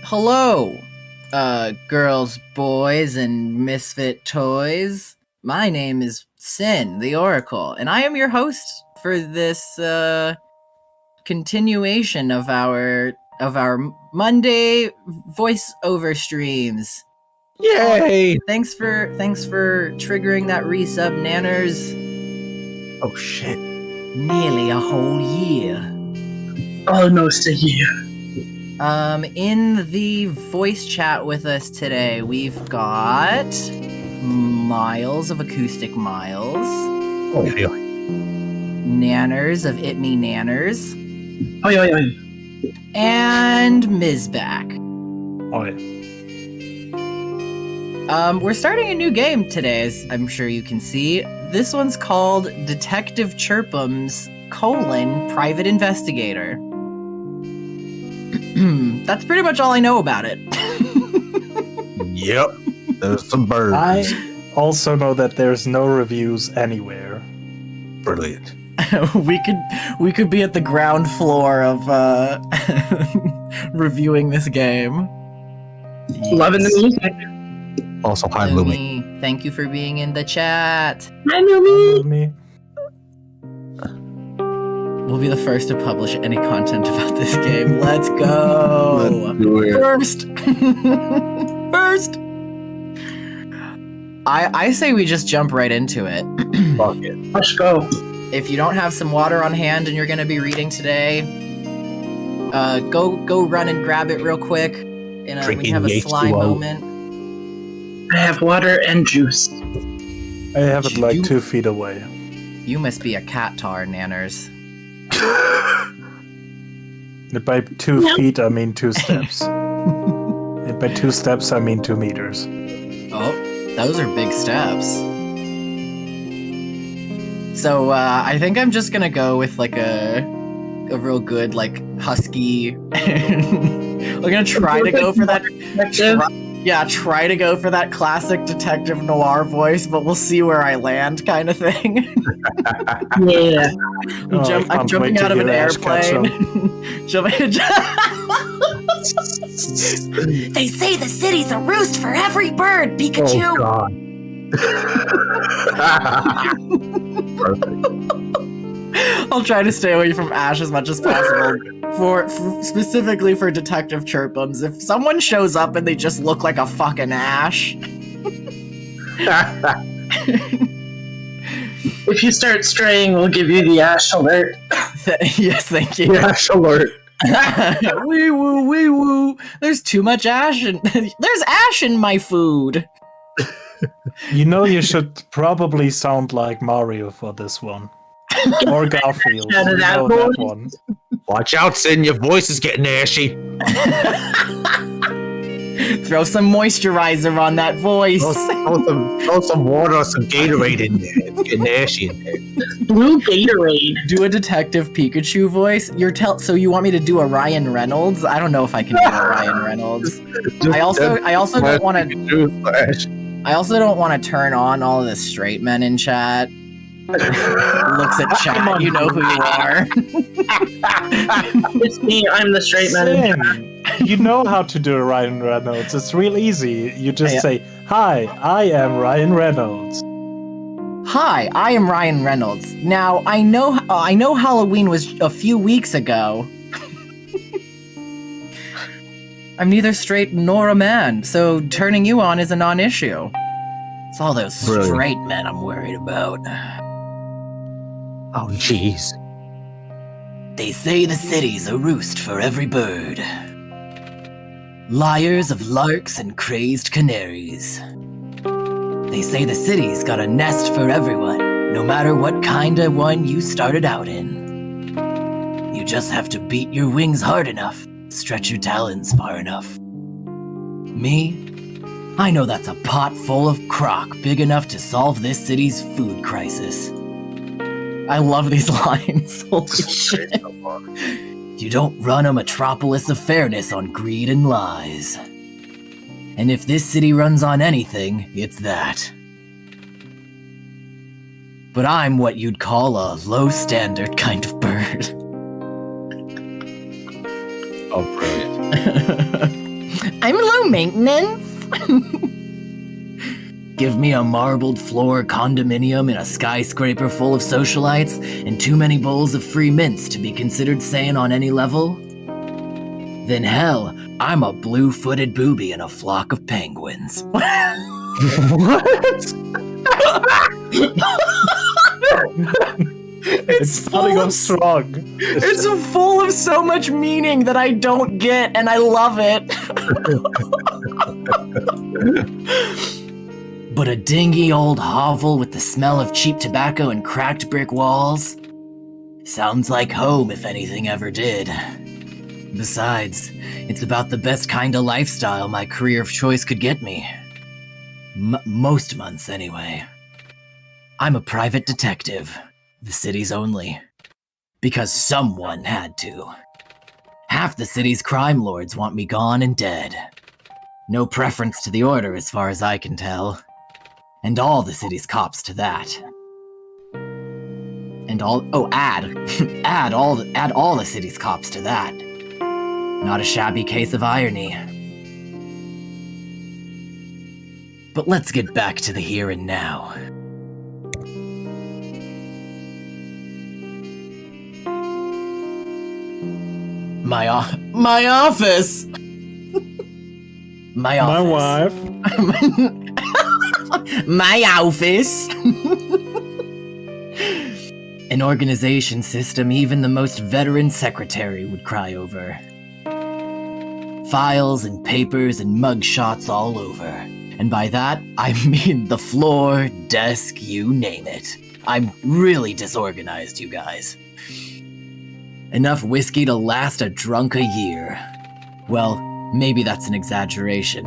Hello, girls, boys, and misfit toys. My name is Sin, the Oracle, and I am your host for this continuation of our Monday voiceover streams. Yay! Thanks for triggering that resub, Nanners. Oh shit! Nearly a whole year. Almost a year. In the voice chat with us today, we've got Miles of Acoustic Miles. Oh yeah. Nanners of It Me Nanners. Oi, oi, oi. And Misbac. Oh yeah. We're starting a new game today, as I'm sure you can see. This one's called Detective Chirpums, Private Investigator. That's pretty much all I know about it. Yep. There's some birds. I also know that there's no reviews anywhere. Brilliant. we could be at the ground floor of reviewing this game. Loving the music. Also, hi, Lumi. Thank you for being in the chat. Hi, Lumi. Me. We'll be the first to publish any content about this game. Let's go! Let's do it. First! First! I say we just jump right into it. Fuck it. Let's go. If you don't have some water on hand and you're going to be reading today, go run and grab it real quick. When you have a sly moment. I have water and juice. I have it like 2 feet away. You must be a cat tar, Nanners. By 2 feet, I mean 2 steps. And by 2 steps, I mean 2 meters. Oh, those are big steps. So, I think I'm just gonna go with, like, a real good, like, husky... We're gonna try to go for that... Try to go for that classic detective noir voice, but we'll see where I land kind of thing. Yeah. I'm jumping out of an airplane. They say the city's a roost for every bird, Pikachu! Oh, God. Perfect. I'll try to stay away from Ash as much as possible. Specifically for Detective Chirpums. If someone shows up and they just look like a fucking Ash... If you start straying, we'll give you the Ash alert. Yes, thank you. Ash alert. Wee woo, wee woo. There's too much ash in... There's ash in my food. You know you should probably sound like Mario for this one. Or Garfield. Out of that that one. Watch out, Sin. Your voice is getting ashy. Throw some moisturizer on that voice. Throw some water or some Gatorade in there. It's getting ashy in there. Blue Gatorade. Do a Detective Pikachu voice. So you want me to do a Ryan Reynolds? I don't know if I can do a Ryan Reynolds. I also don't want to. I also don't want to turn on all of the straight men in chat. Looks at chat, you know who you are. It's me, I'm the straight man. You know how to do a Ryan Reynolds. It's real easy. You just say, "Hi, I am Ryan Reynolds." Hi, I am Ryan Reynolds. Now, I know Halloween was a few weeks ago. I'm neither straight nor a man, so turning you on is a non-issue. It's all those straight men I'm worried about. Oh, jeez. They say the city's a roost for every bird. Liars of larks and crazed canaries. They say the city's got a nest for everyone, no matter what kind of one you started out in. You just have to beat your wings hard enough, stretch your talons far enough. Me? I know that's a pot full of crock big enough to solve this city's food crisis. I love these lines. Holy shit. You don't run a metropolis of fairness on greed and lies. And if this city runs on anything, it's that. But I'm what you'd call a low-standard kind of bird. Oh, brilliant. I'm low maintenance. Give me a marbled floor condominium in a skyscraper full of socialites and too many bowls of free mints to be considered sane on any level? Then hell, I'm a blue-footed booby in a flock of penguins. What? It's starting off strong. It's full of so much meaning that I don't get, and I love it. But a dingy old hovel with the smell of cheap tobacco and cracked brick walls? Sounds like home if anything ever did. Besides, it's about the best kind of lifestyle my career of choice could get me. Most months, anyway. I'm a private detective, the city's only. Because someone had to. Half the city's crime lords want me gone and dead. No preference to the order as far as I can tell. And all the city's cops to that. And add all the city's cops to that. Not a shabby case of irony. But let's get back to the here and now. My office! My office. My wife. My office! An organization system even the most veteran secretary would cry over. Files and papers and mugshots all over. And by that, I mean the floor, desk, you name it. I'm really disorganized, you guys. Enough whiskey to last a drunk a year. Well, maybe that's an exaggeration,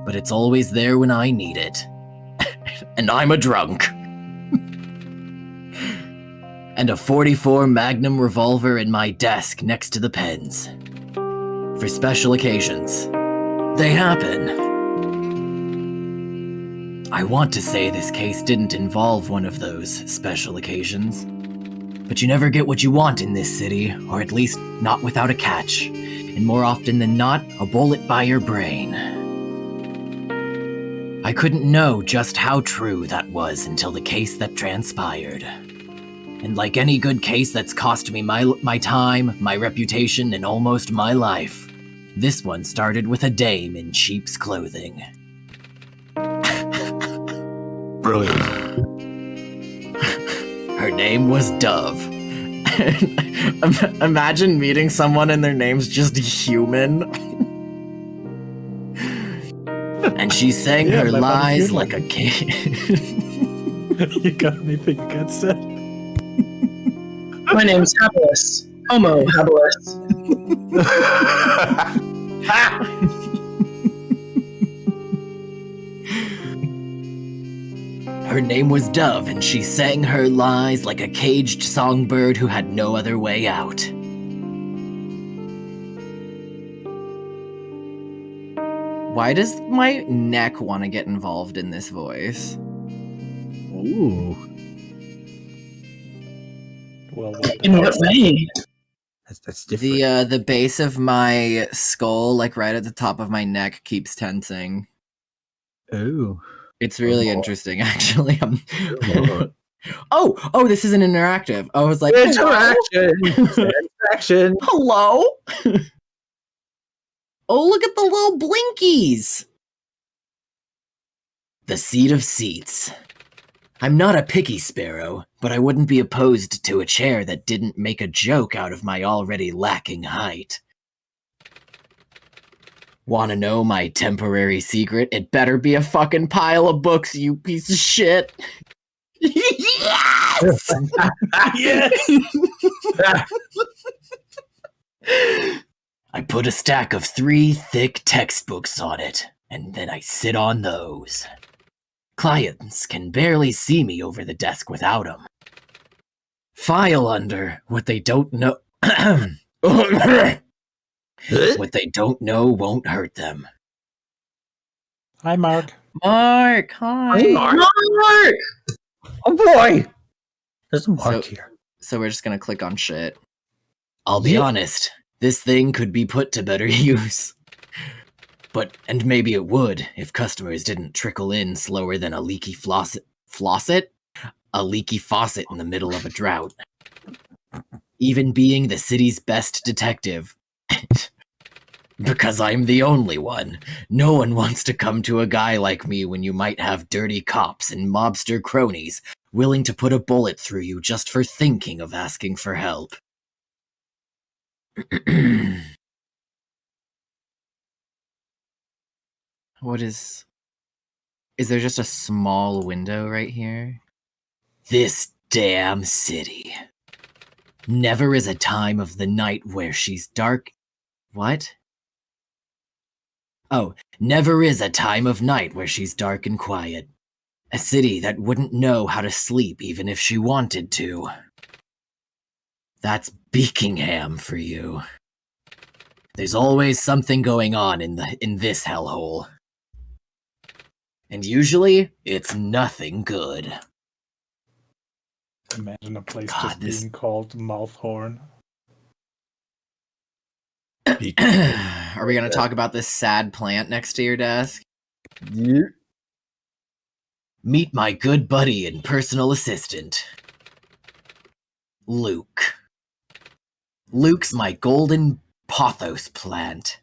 but it's always there when I need it. And I'm a drunk. And a .44 Magnum revolver in my desk next to the pens. For special occasions. They happen. I want to say this case didn't involve one of those special occasions. But you never get what you want in this city, or at least not without a catch. And more often than not, a bullet by your brain. I couldn't know just how true that was until the case that transpired. And like any good case that's cost me my time, my reputation, and almost my life, this one started with a dame in sheep's clothing. Brilliant. Her name was Dove. Imagine meeting someone and their name's just human. And she sang Yeah, her my lies human. like a king. You got anything against it? My name's Habilis. Homo Habilis. Her name was Dove, and she sang her lies like a caged songbird who had no other way out. Why does my neck want to get involved in this voice? Ooh. Well, In what way? That's different. The base of my skull, like right at the top of my neck, keeps tensing. Ooh. It's really Oh. interesting, actually. Lord. Oh, this is an interactive. I was like, Interaction. Interaction. hello? Oh, look at the little blinkies. The seat of seats. I'm not a picky sparrow, but I wouldn't be opposed to a chair that didn't make a joke out of my already lacking height. Wanna know my temporary secret? It better be a fucking pile of books, you piece of shit. Yes! Yes. I put a stack of 3 thick textbooks on it, and then I sit on those. Clients can barely see me over the desk without them. File under what they don't know. What they don't know won't hurt them. hi, Mark. Mark, hi. Hey, Mark. Mark! Oh boy. There's a mark So- here. So we're just gonna click on shit. I'll be Yeah. honest, this thing could be put to better use. And maybe it would if customers didn't trickle in slower than a leaky faucet? A leaky faucet in the middle of a drought. Even being the city's best detective. Because I'm the only one. No one wants to come to a guy like me when you might have dirty cops and mobster cronies willing to put a bullet through you just for thinking of asking for help. What is there just a small window right here? This damn city. Never is a time of the night where she's dark. What? Oh, never is a time of night where she's dark and quiet. A city that wouldn't know how to sleep even if she wanted to. That's Beakingham for you. There's always something going on in this hellhole. And usually, it's nothing good. Imagine a place God, just being called Mouthhorn. Are we going to talk about this sad plant next to your desk? Yeah. Meet my good buddy and personal assistant, Luke. Luke's my golden pothos plant.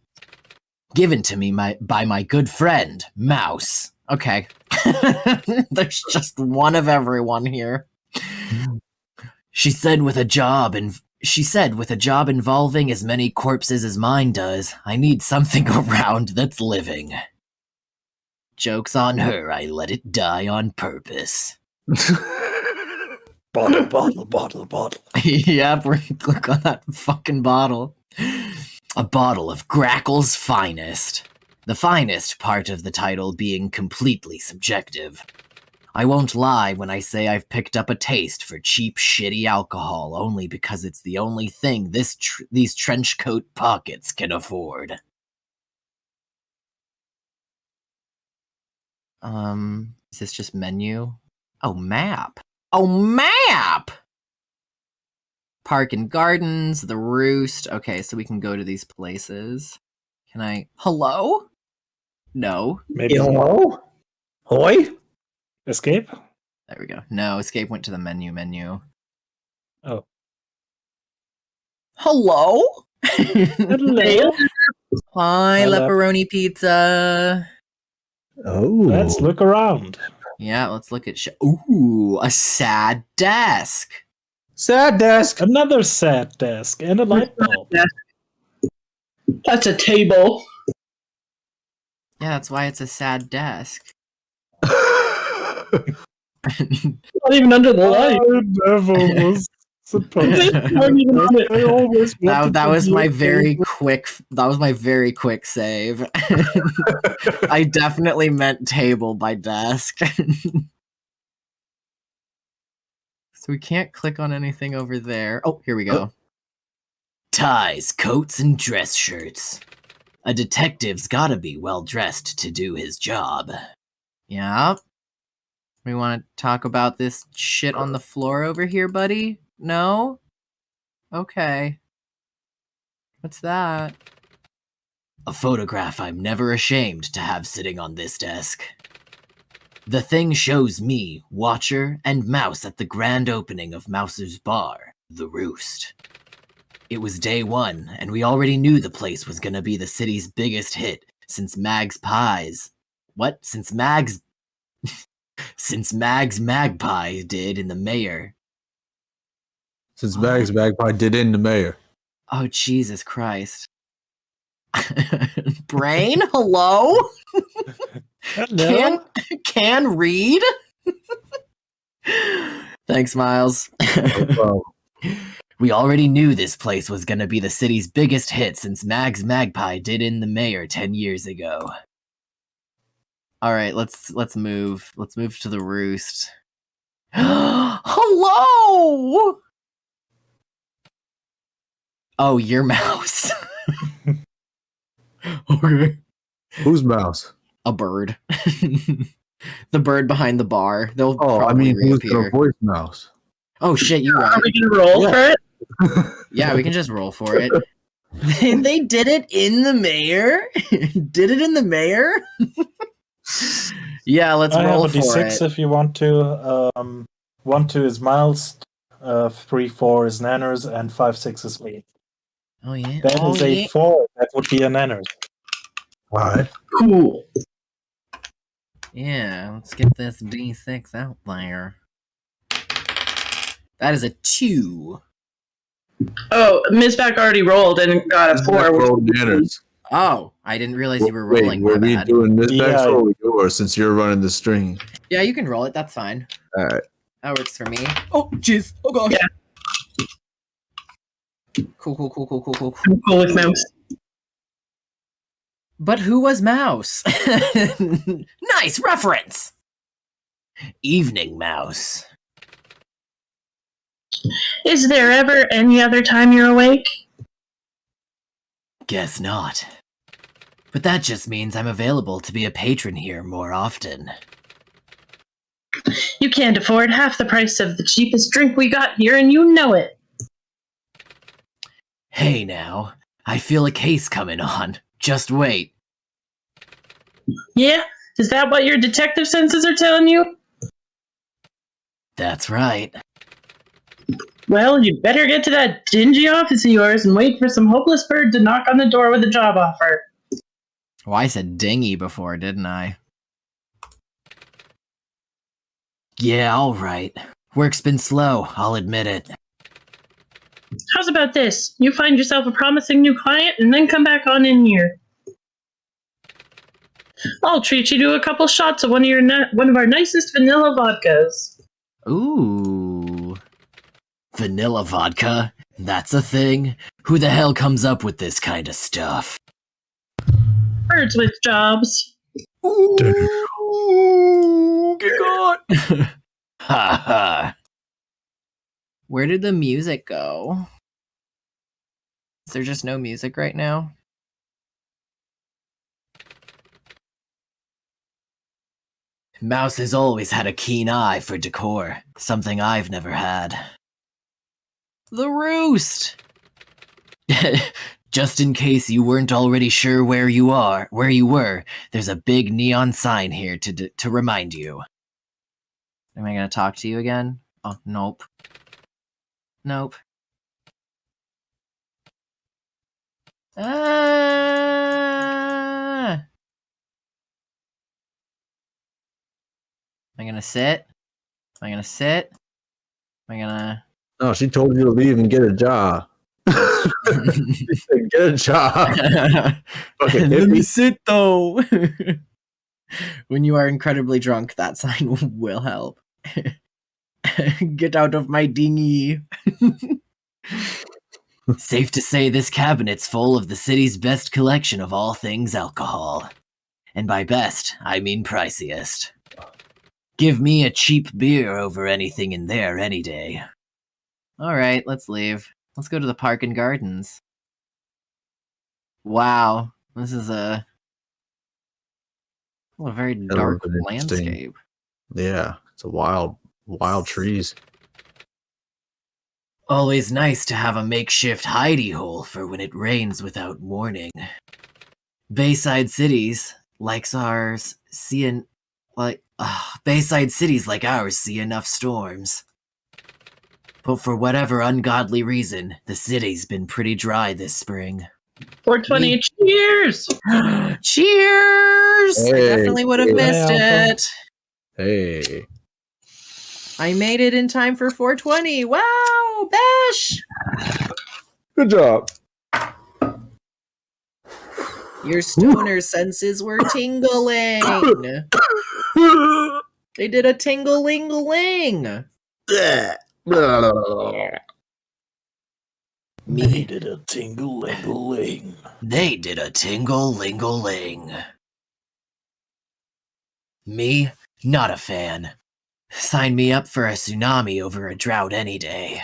Given to me by my good friend, Mouse. Okay. There's just one of everyone here. She said with a job involving as many corpses as mine does, I need something around that's living. Joke's on her, I let it die on purpose. Bottle. Yep, look on that fucking bottle. A bottle of Grackle's finest. The finest part of the title being completely subjective. I won't lie when I say I've picked up a taste for cheap, shitty alcohol only because it's the only thing these trench coat pockets can afford. Is this just menu? Oh, map. Oh, map! Park and Gardens, The Roost. Okay, so we can go to these places. Can I... Hello? No. Maybe Hello? Hoi? escape? There we go. No, escape went to the menu. Oh. Hello? Hello. Hi, Hello. Leperoni Pizza. Oh. Let's look around. Yeah, let's look at... Ooh, a sad desk. Sad desk. Another sad desk and a light bulb. That's a table. Yeah, that's why it's a sad desk. Not even under the light. I never was supposed They to. weren't even on it. I always wanted That to was be my a very table. quick. That was my very quick save. I definitely meant table by desk. So we can't click on anything over there. Oh, here we go. Ties, coats, and dress shirts. A detective's gotta be well dressed to do his job. Yeah. We want to talk about this shit on the floor over here, buddy? No? Okay. What's that? A photograph I'm never ashamed to have sitting on this desk. The thing shows me, Watcher, and Mouse at the grand opening of Mouser's bar, The Roost. It was day one, and we already knew the place was gonna be the city's biggest hit since Mag's Pies. What? Since Mag's Magpie did in the mayor. Since Mag's Magpie did in the mayor. Oh, Jesus Christ. Brain, hello? Hello? Can read? Thanks, Miles. We already knew this place was gonna be the city's biggest hit since Mag's Magpie did in the mayor 10 years ago. Alright, let's move. Let's move to the Roost. Hello! Oh, your Mouse. Okay. Who's Mouse? A bird. The bird behind the bar. They'll Oh, I probably mean, who's reappear. gonna voice Mouse? Oh shit, you're Are right. we gonna roll Yeah. for it? Yeah, we can just roll for it. They did it in the mayor? Did it in the mayor? Yeah, let's I roll have a for D6 it. if you want to. 1-2 is Miles, 3-4 is Nanners, and 5-6 is me. Oh, yeah. That is a 4. That would be a Nanners. All right. Cool. Yeah, let's get this D6 out there. That is a 2. Oh, Misbac already rolled and got a 4. which- Roll Nanners. Oh, I didn't realize you were Wait, rolling. were My we bad. doing this back Yeah. or yours since you're running the string? Yeah, you can roll it. That's fine. All right. That works for me. Oh, jeez. Oh, gosh. Yeah. Cool. I'm cool with mouse. But who was Mouse? Nice reference! Evening Mouse. Is there ever any other time you're awake? Guess not. But that just means I'm available to be a patron here more often. You can't afford half the price of the cheapest drink we got here, and you know it. Hey now, I feel a case coming on. Just wait. Yeah? Is that what your detective senses are telling you? That's right. Well, you better get to that dingy office of yours and wait for some hopeless bird to knock on the door with a job offer. Well, I said dingy before, didn't I? Yeah, alright. Work's been slow, I'll admit it. How's about this? You find yourself a promising new client and then come back on in here. I'll treat you to a couple shots of one of our nicest vanilla vodkas. Ooh. Vanilla vodka? That's a thing? Who the hell comes up with this kind of stuff? Birds with jobs. Ooh, get got. Ha ha. Where did the music go? Is there just no music right now? Mouse has always had a keen eye for decor, something I've never had. The roost! Just in case you weren't already sure where you were, there's a big neon sign here to remind you. Am I gonna talk to you again? Oh, nope. Nope. Ah! Am I gonna sit? Am I gonna sit? Am I gonna... No, she told you to leave and get a job. She said, get a job. Fucking Let me hippie. sit though. When you are incredibly drunk, that sign will help. Get out of my dinghy. Safe to say this cabinet's full of the city's best collection of all things alcohol. And by best, I mean priciest. Give me a cheap beer over anything in there any day. Alright, let's leave. Let's go to the park and gardens. Wow, this is a very dark been interesting. landscape. Yeah, it's a wild trees. Always nice to have a makeshift hidey hole for when it rains without warning. Bayside cities like ours see enough storms. But for whatever ungodly reason, the city's been pretty dry this spring. 420, cheers! Cheers! I Hey, definitely would have hey, missed Alpha. it. Hey. I made it in time for 420. Wow, Bash! Good job. Your stoner senses were tingling. They did a tingle-ling-ling. Me, did a tingle-ling-ling. they did a tingle-ling-ling. Me, not a fan. Sign me up for a tsunami over a drought any day.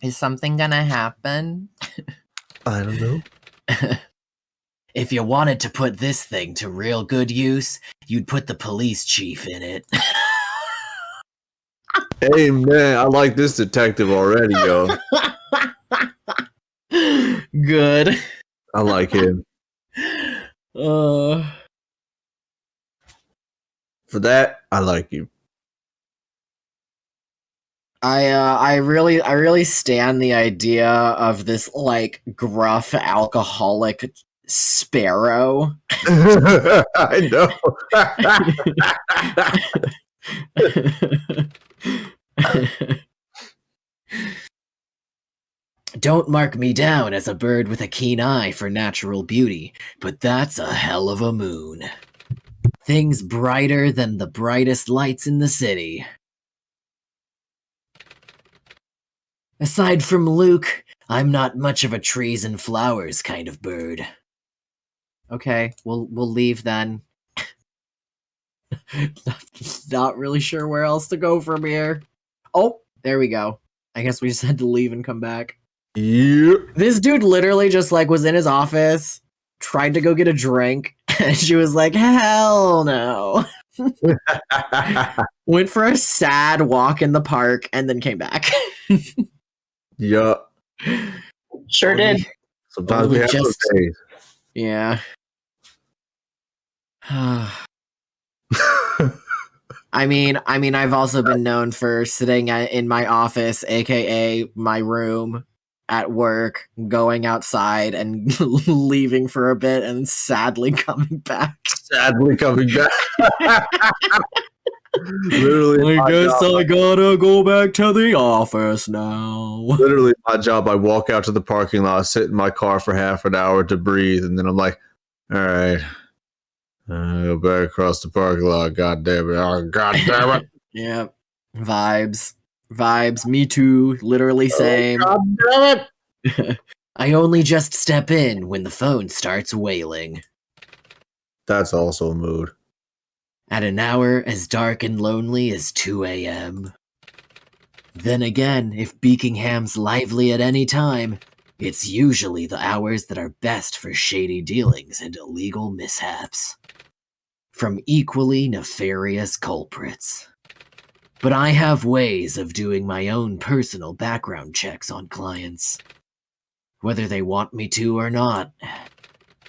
Is something gonna happen? I don't know. If you wanted to put this thing to real good use, you'd put the police chief in it. Hey man, I like this detective already, yo. good. I like him. Uh, For that, I like you. I really stand the idea of this like gruff alcoholic sparrow. I know. Don't mark me down as a bird with a keen eye for natural beauty, but that's a hell of a moon. Things brighter than the brightest lights in the city. Aside from Luke, I'm not much of a trees and flowers kind of bird. Okay, we'll leave then. Not really sure where else to go from here. Oh, there we go. I guess we just had to leave and come back. Yep. This dude literally just like was in his office, tried to go get a drink, and she was like, hell no. Went for a sad walk in the park and then came back. Yup. Sure did. Sometimes we have those days. Yeah. I mean, I've also been known for sitting in my office, aka my room, at work, going outside and leaving for a bit, and sadly coming back. Sadly coming back. Literally, I guess I gotta go back to the office now. Literally, my job. I walk out to the parking lot, sit in my car for half an hour to breathe, and then I'm like, all right. Go back across the parking lot. God damn it. Oh, God damn it. Yeah. Vibes. Me too. Literally same. God damn it. I only just step in when the phone starts wailing. That's also a mood. At an hour as dark and lonely as 2 a.m. Then again, if Beakingham's lively at any time, it's usually the hours that are best for shady dealings and illegal mishaps. From equally nefarious culprits. But I have ways of doing my own personal background checks on clients. Whether they want me to or not.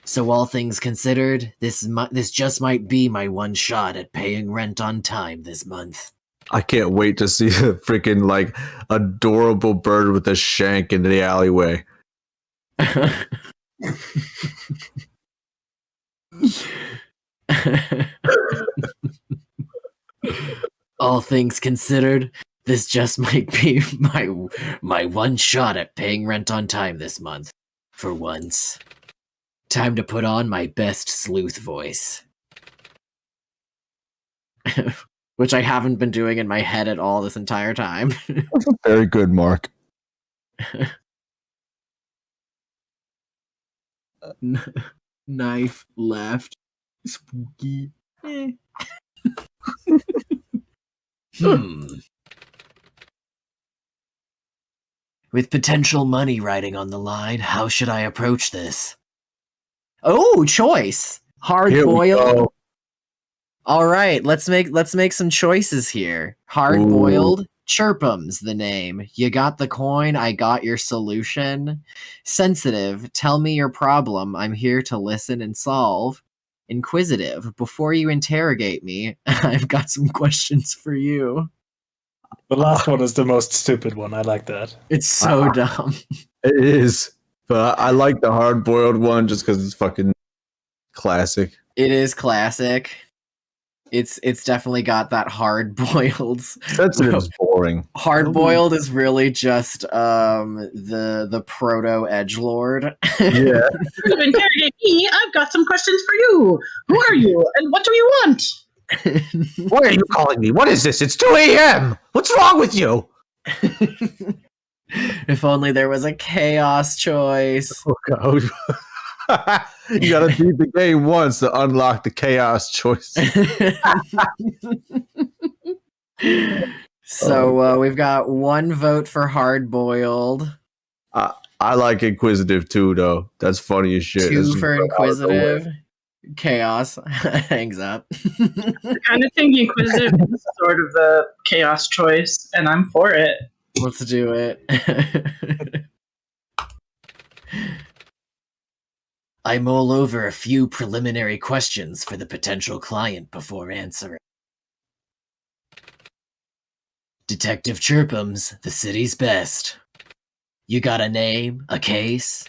So all things considered, this just might be my one shot at paying rent on time this month. I can't wait to see the freaking, like, adorable bird with a shank in the alleyway. All things considered, this just might be my one shot at paying rent on time this month. For once. Time to put on my best sleuth voice. Which I haven't been doing in my head at all this entire time. Very good, Mark. Knife left. Spooky. With potential money riding on the line, how should I approach this? Oh, choice. Hard boiled. All right, let's make some choices here. Hard boiled. Chirpums, the name. You got the coin, I got your solution. Sensitive, tell me your problem. I'm here to listen and solve. Inquisitive, before you interrogate me, I've got some questions for you. The last one is the most stupid one. I like that. It's so dumb. It is. But I like the hard-boiled one just because it's fucking classic. It is classic. It's definitely got that hard-boiled. Sensitive is boring. Hard-boiled is really just the proto edgelord. Yeah. To interrogate me, I've got some questions for you. Who are you, and what do you want? Why are you calling me? What is this? It's 2 a.m. What's wrong with you? If only there was a chaos choice. Oh, God. You gotta beat the game once to unlock the chaos choice. So we've got one vote for hard-boiled. I like inquisitive too, though. That's funny as shit. Two for inquisitive. Chaos hangs up. I kind of think the Inquisitive is sort of the chaos choice, and I'm for it. Let's do it. I mull over a few preliminary questions for the potential client before answering. Detective Chirpums, the city's best. You got a name? A case?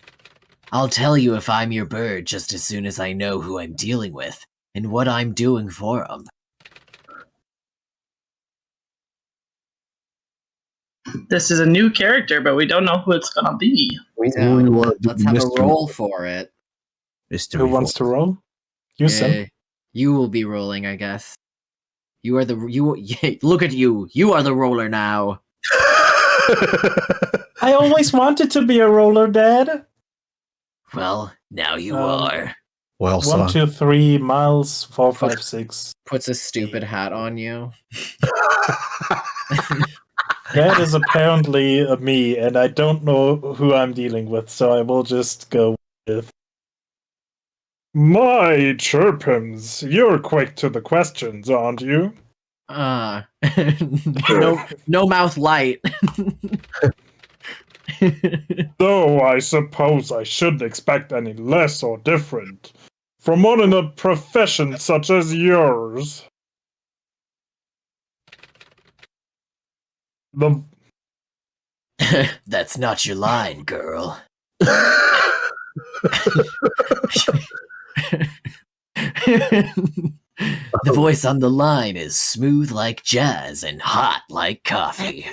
I'll tell you if I'm your bird just as soon as I know who I'm dealing with and what I'm doing for 'em. This is a new character, but we don't know who it's gonna be. Let's have a roll for it. Who wants to roll? You, Sim. You will be rolling, I guess. You are the look at you. You are the roller now. I always wanted to be a roller, Dad. Well, now you are. Well, 1, 2, 3 miles, 4, 5, 6. Puts a stupid hat on you. That is apparently a me, and I don't know who I'm dealing with, so I will just go with. My Chirpums, you're quick to the questions, aren't you? No mouth light. Though I suppose I shouldn't expect any less or different from one in a profession such as yours. That's not your line, girl. The voice on the line is smooth like jazz and hot like coffee.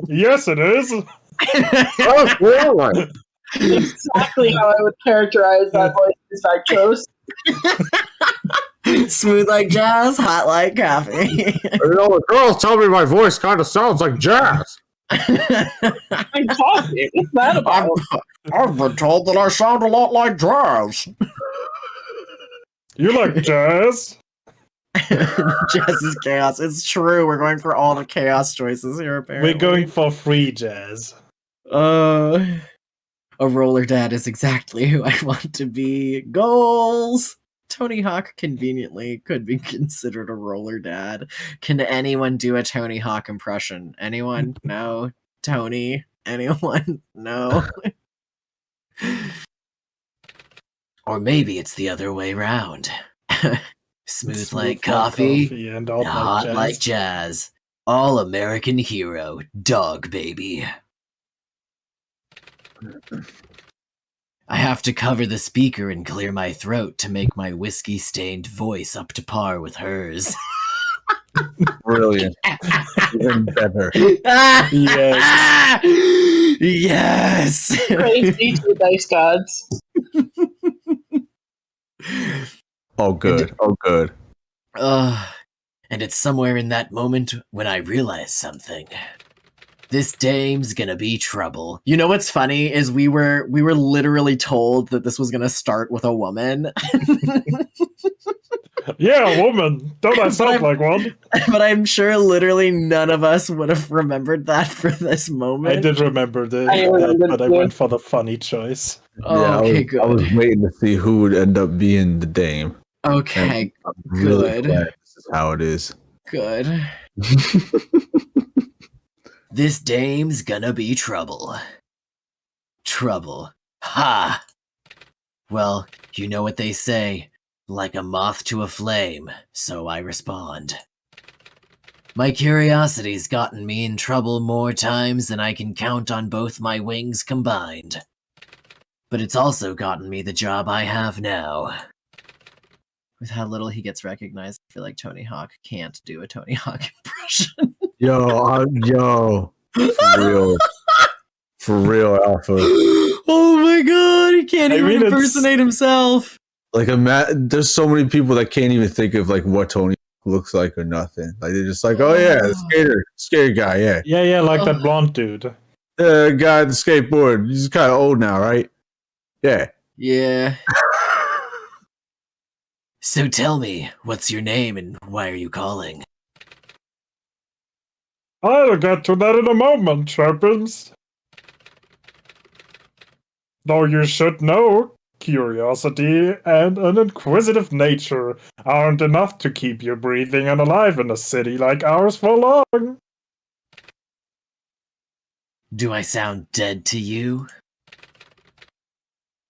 Yes, it is. Exactly how I would characterize that voice if I chose. Smooth like jazz, hot like coffee. The girls tell me my voice kind of sounds like jazz. I'm talking. What's that about? I've been told that I sound a lot like jazz. You like jazz? Jazz is chaos. It's true. We're going for all the chaos choices here, apparently. We're going for free jazz. A roller dad is exactly who I want to be. Goals! Tony Hawk conveniently could be considered a roller dad. Can anyone do a Tony Hawk impression? Anyone? No? Tony? Anyone? No? Or maybe it's the other way round. Smooth like coffee and hot like jazz. All American hero, dog baby. I have to cover the speaker and clear my throat to make my whiskey-stained voice up to par with hers. Brilliant. Even better. Yes. Yes! Praise be to the dice gods. Oh, good. Oh, good. And it's somewhere in that moment when I realize something. This dame's gonna be trouble. You know what's funny is we were literally told that this was gonna start with a woman. Yeah, a woman. Don't I sound like one? But I'm sure literally none of us would have remembered that for this moment. I did remember but I went for the funny choice. Oh, okay, good. I was waiting to see who would end up being the dame. Okay, I'm really good. glad this is how it is. Good. This dame's gonna be trouble. Trouble. Ha! Well, you know what they say. Like a moth to a flame, so I respond. My curiosity's gotten me in trouble more times than I can count on both my wings combined. But it's also gotten me the job I have now. With how little he gets recognized, I feel like Tony Hawk can't do a Tony Hawk impression. Yo, for real, Alpha. Oh my god, he can't even impersonate himself. Like, there's so many people that can't even think of like what Tony looks like or nothing. Like they're just like, oh yeah, the skater guy, yeah. Yeah, like that blonde dude. The guy at the skateboard. He's kind of old now, right? Yeah. Yeah. So tell me, what's your name and why are you calling? I'll get to that in a moment, Chirpums. Though you should know, curiosity and an inquisitive nature aren't enough to keep you breathing and alive in a city like ours for long. Do I sound dead to you?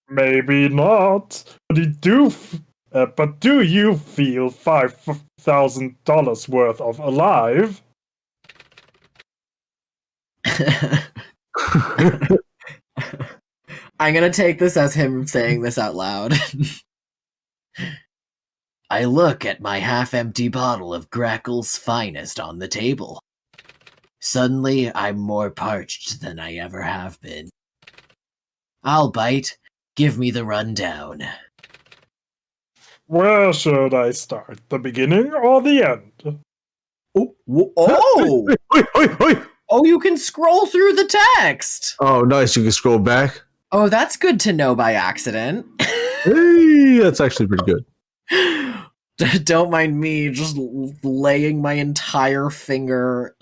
Maybe not. But do you feel $5,000 worth of alive? I'm gonna take this as him saying this out loud. I look at my half-empty bottle of Grackle's finest on the table. Suddenly, I'm more parched than I ever have been. I'll bite. Give me the rundown. Where should I start? The beginning or the end? Oh! Oi. Oh, you can scroll through the text! Oh, nice. You can scroll back. Oh, that's good to know by accident. Hey, that's actually pretty good. Don't mind me just laying my entire finger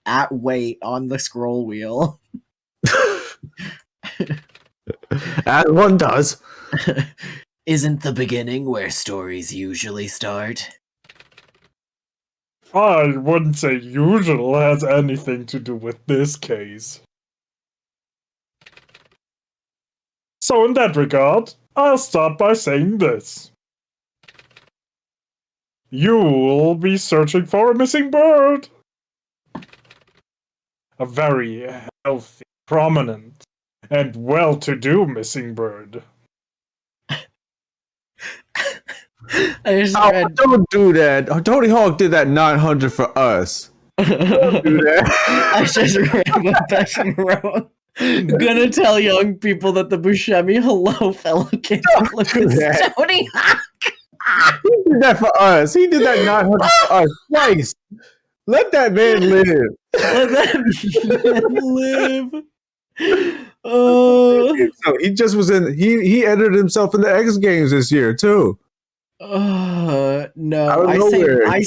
at weight on the scroll wheel. As one does. Isn't the beginning where stories usually start? I wouldn't say usual has anything to do with this case. So in that regard, I'll start by saying this. You'll be searching for a missing bird. A very healthy, prominent, and well-to-do missing bird. I just read... Don't do that. Oh, Tony Hawk did that 900 for us. Don't do that. I just read what Besson wrote. Gonna tell young people that the Buscemi Hello Fellow Kids look at Tony Hawk. He did that for us. He did that 900 for us twice. Let that man live. Let that man live. So he just was in. He entered himself in the X Games this year too. No, I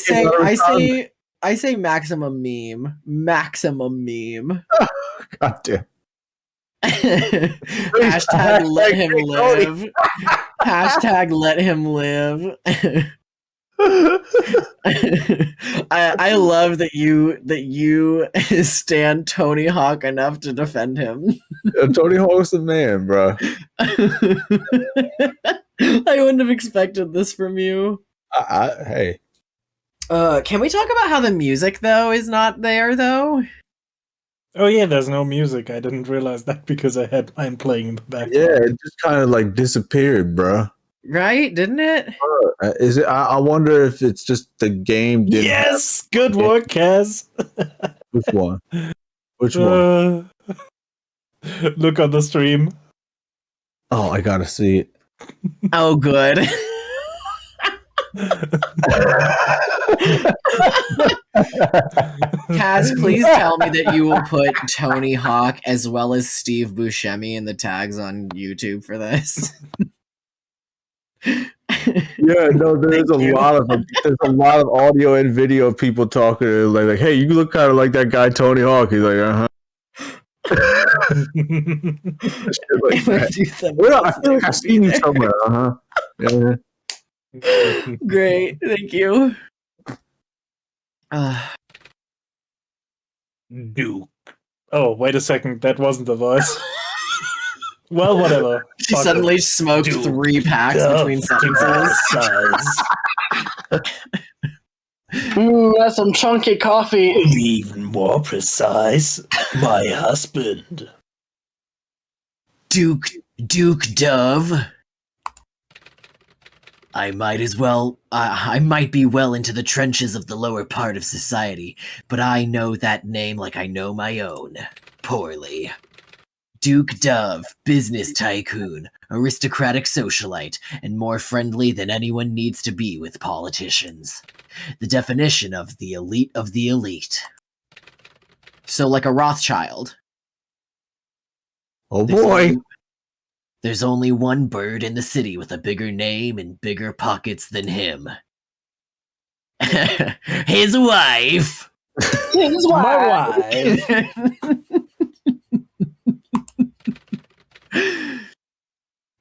say maximum meme. Maximum meme. God damn. Hashtag let him live. Hashtag let him live. I love that you stand Tony Hawk enough to defend him. Tony Hawk's the man, bro. I wouldn't have expected this from you. Hey. Can we talk about how the music though is not there though? Oh yeah, there's no music. I didn't realize that because I had mine playing in the background. Yeah, it just kind of like disappeared, bro. Right? Didn't it? Is it? I wonder if it's just the game. Yes, good work, Kaz. Which one? Which one? Look on the stream. Oh, I gotta see it. Oh, good. Kaz, please tell me that you will put Tony Hawk as well as Steve Buscemi in the tags on YouTube for this. Yeah, no, there's a lot of audio and video of people talking like, hey, you look kind of like that guy Tony Hawk. He's like, Like I feel like I've seen you somewhere. Yeah. Great, thank you. Duke. Oh, wait a second. That wasn't the voice. Well, whatever. She suddenly smoked 3 packs between sentences. That's some chunky coffee. Even more precise, my husband. Duke Dove. I might be well into the trenches of the lower part of society, but I know that name like I know my own. Poorly. Duke Dove, business tycoon, aristocratic socialite, and more friendly than anyone needs to be with politicians. The definition of the elite of the elite. So like a Rothschild. Oh boy. There's only one bird in the city with a bigger name and bigger pockets than him. His wife! His My wife.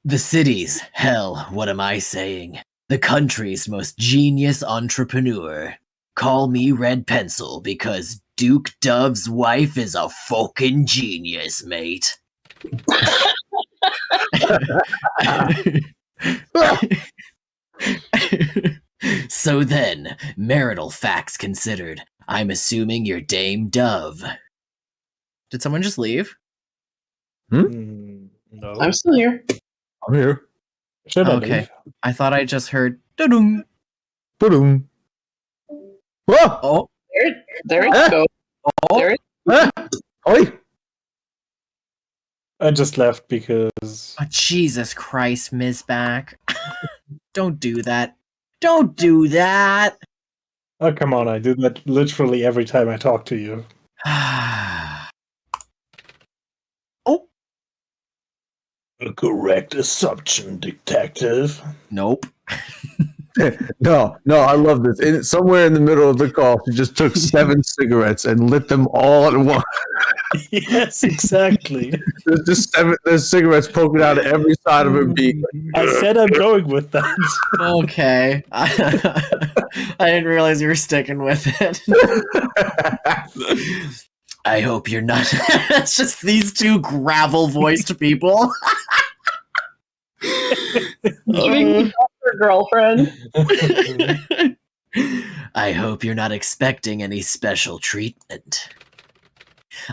The city's, hell, what am I saying? The country's most genius entrepreneur. Call me Red Pencil because Duke Dove's wife is a fucking genius, mate. So then, marital facts considered, I'm assuming you're Dame Dove. Did someone just leave? No. I'm still here. I'm here. Should I Okay. leave? I thought I just heard doo-doo. Boom. Whoa! Oh, There it goes. There it Oi! I just left because oh, Jesus Christ, Misbac. Don't do that. Don't do that. oh come on, I do that literally every time I talk to you. Oh, A correct assumption, detective. nope. No, I love this. Somewhere in the middle of the call, she just took 7 cigarettes and lit them all at once. Yes, exactly. There's just 7. There's cigarettes poking out of every side of her beak. I said I'm going with that. Okay. I didn't realize you were sticking with it. I hope you're not. It's just these two gravel-voiced people. You your girlfriend. I hope you're not expecting any special treatment.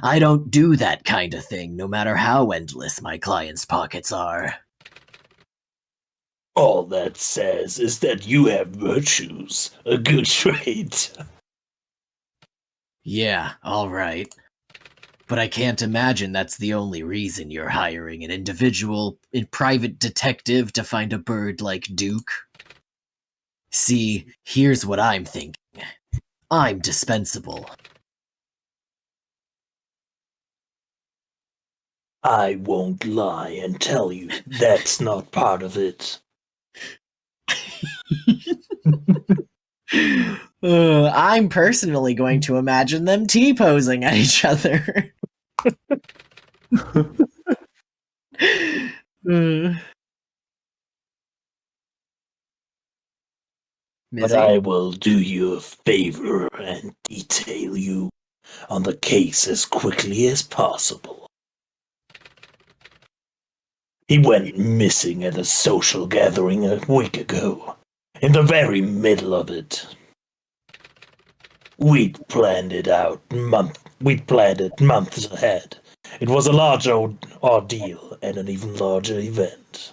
I don't do that kind of thing, no matter how endless my clients' pockets are. All that says is that you have virtues, a good trait. Yeah, alright. But I can't imagine that's the only reason you're hiring an individual, a private detective to find a bird like Duke. See, here's what I'm thinking. I'm dispensable. I won't lie and tell you that's not part of it. I'm personally going to imagine them T-posing at each other. But Mizzy? I will do you a favor and detail you on the case as quickly as possible. He went missing at a social gathering a week ago, in the very middle of it. We'd planned it months ahead. It was a large ordeal and an even larger event.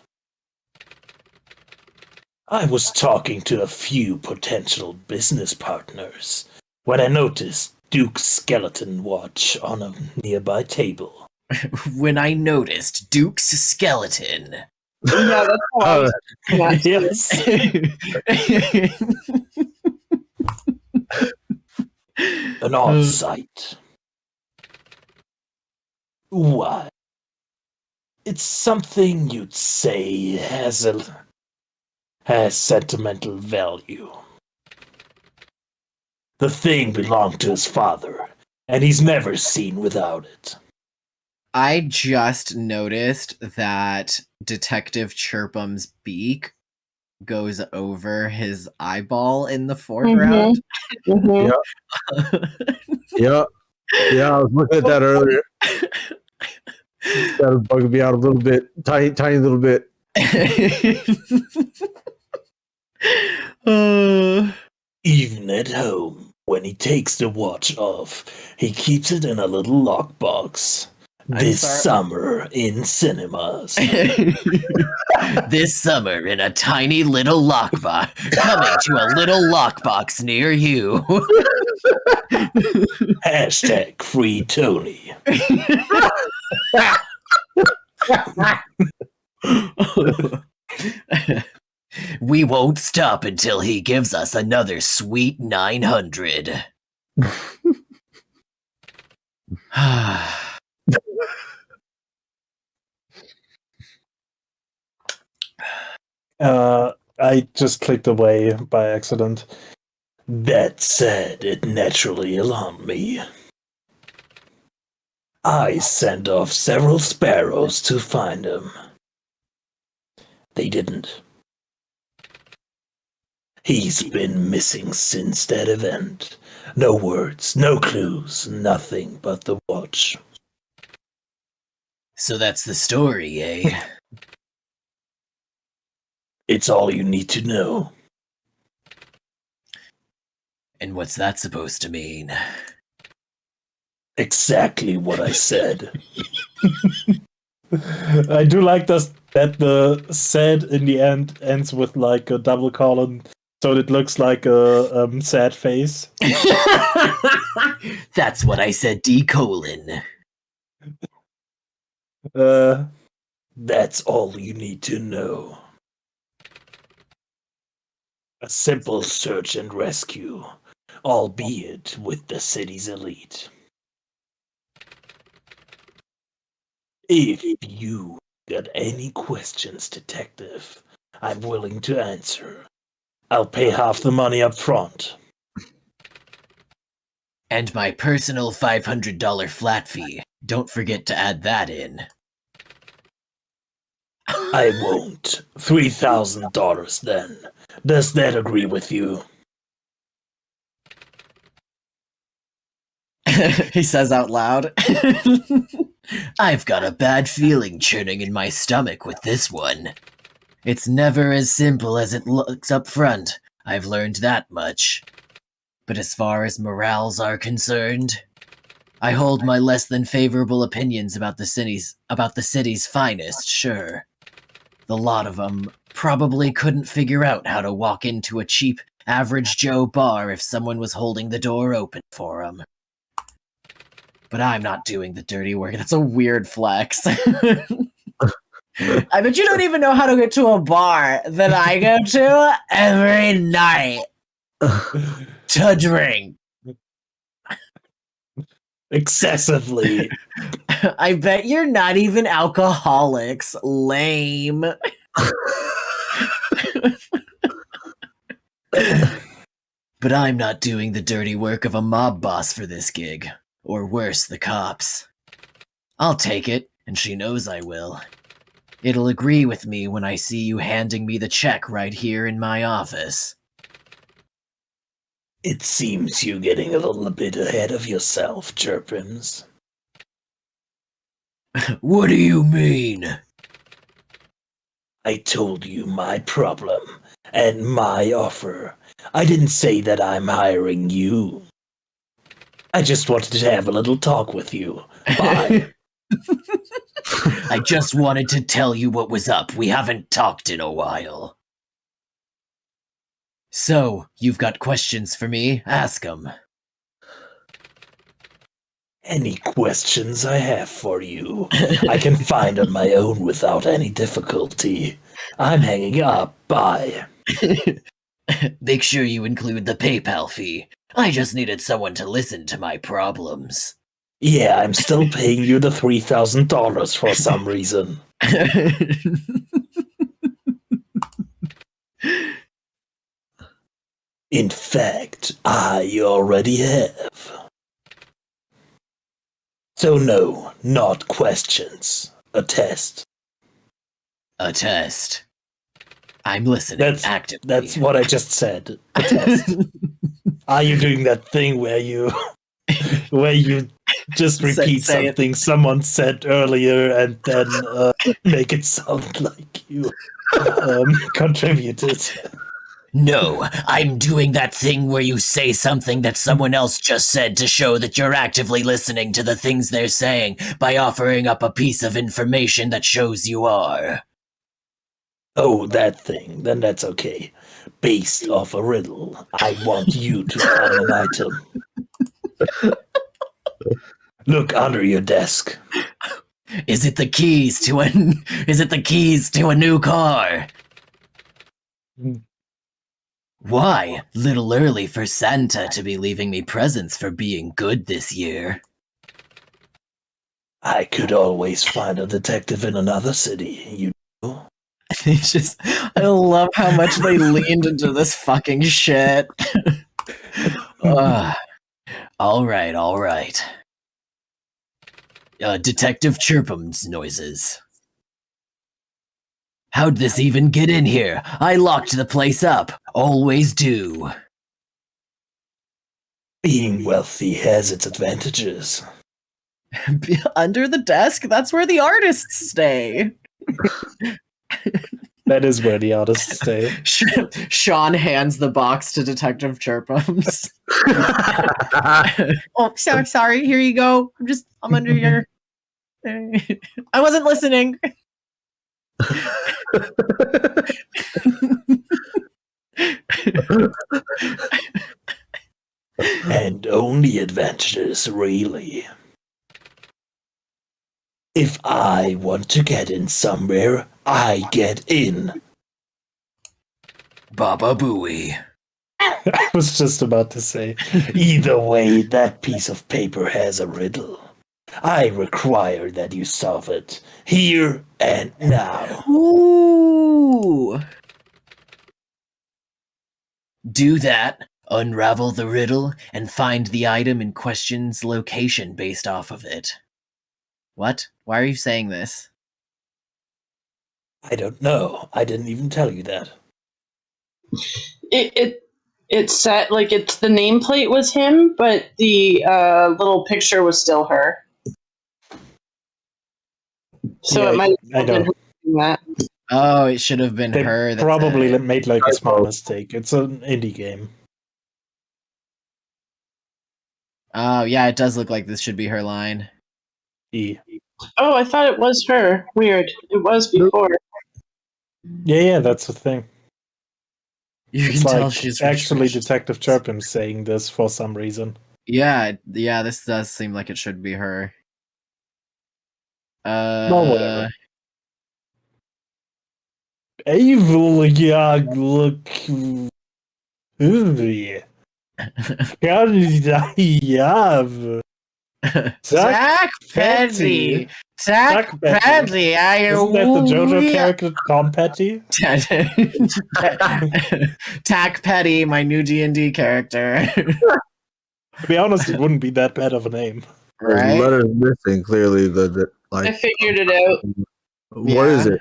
I was talking to a few potential business partners when I noticed Duke's skeleton watch on a nearby table. When I noticed Duke's skeleton. Yeah, that's how I was Yes. An odd sight. Why? It's something you'd say has sentimental value. The thing belonged to his father, and he's never seen without it. I just noticed that Detective Chirpums' beak goes over his eyeball in the foreground. Mhm. Yeah, I was looking at that earlier. That was bugging me out a little bit, tiny little bit. Even at home, when he takes the watch off, he keeps it in a little lockbox. This summer in cinemas. This summer in a tiny little lockbox, coming to a little lockbox near you. Hashtag free Tony. We won't stop until he gives us another sweet 900. I just clicked away by accident. That said, it naturally alarmed me. I sent off several sparrows to find him. They didn't. He's been missing since that event. No words, no clues, nothing but the watch. So that's the story, eh? It's all you need to know. And what's that supposed to mean? Exactly what I said. I do like this that the said in the end ends with like a double colon, so it looks like a sad face. That's what I said, D:. That's all you need to know. A simple search and rescue, albeit with the city's elite. If you got any questions, Detective, I'm willing to answer. I'll pay half the money up front. And my personal $500 flat fee. Don't forget to add that in. I won't. $3,000 then. Does that agree with you? He says out loud. I've got a bad feeling churning in my stomach with this one. It's never as simple as it looks up front. I've learned that much. But as far as morals are concerned, I hold my less than favorable opinions about the city's finest, sure. The lot of them probably couldn't figure out how to walk into a cheap, average Joe bar if someone was holding the door open for them. But I'm not doing the dirty work. That's a weird flex. I bet you don't even know how to get to a bar that I go to every night to drink. Excessively. I bet you're not even alcoholics. Lame. But I'm not doing the dirty work of a mob boss for this gig. Or worse, the cops. I'll take it, and she knows I will. It'll agree with me when I see you handing me the check right here in my office. It seems you're getting a little bit ahead of yourself, Chirpums. What do you mean? I told you my problem and my offer. I didn't say that I'm hiring you. I just wanted to have a little talk with you. Bye. I just wanted to tell you what was up. We haven't talked in a while. So, you've got questions for me? Ask them. Any questions I have for you, I can find on my own without any difficulty. I'm hanging up. Bye. Make sure you include the PayPal fee. I just needed someone to listen to my problems. Yeah, I'm still paying you the $3,000 for some reason. In fact, I already have. So no, not questions. A test. A test. I'm listening actively. That's what I just said. A test. Are you doing that thing where you just repeat something someone said earlier and then make it sound like you contributed? No, I'm doing that thing where you say something that someone else just said to show that you're actively listening to the things they're saying by offering up a piece of information that shows you are. Oh, that thing. Then that's okay. Based off a riddle, I want you to find an item. Look under your desk. Is it the keys to a new car? Why? Little early for Santa to be leaving me presents for being good this year. I could always find a detective in another city, you know. It's just, I love how much they leaned into this fucking shit. All right. Detective Chirpums noises. How'd this even get in here? I locked the place up. Always do. Being wealthy has its advantages. Under the desk? That's where the artists stay. That is where the artists stay. Sean hands the box to Detective Chirpums. Oh, sorry. Here you go. I'm under here. I wasn't listening. And only advantages, really. If I want to get in somewhere, I get in. Baba Booey. I was just about to say. Either way, that piece of paper has a riddle. I require that you solve it, here and now. Ooh. Do that, unravel the riddle, and find the item in question's location based off of it. What? Why are you saying this? I don't know. I didn't even tell you that. It said like it's the nameplate was him, but the little picture was still her. So Yeah, it might I have been know. her doing that. Oh, it should have been They her. That probably said- made like a small mistake. It's an indie game. Oh, yeah, it does look like this should be her line. E. Oh, I thought it was her. Weird. It was before. Yeah, that's the thing. You It's can tell like she's actually restricted. Detective Chirpum saying this for some reason. Yeah, this does seem like it should be her. Whatever. Evil young look. Tack Petty! Tack Petty! Isn't that the JoJo character Tom Petty? Tack Petty, my new D&D character. To be honest, it wouldn't be that bad of a name. There's Right? letters missing. Clearly, the I like. figured it out. What is it?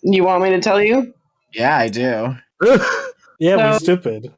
You want me to tell you? Yeah, I do. Yeah, So- we stupid.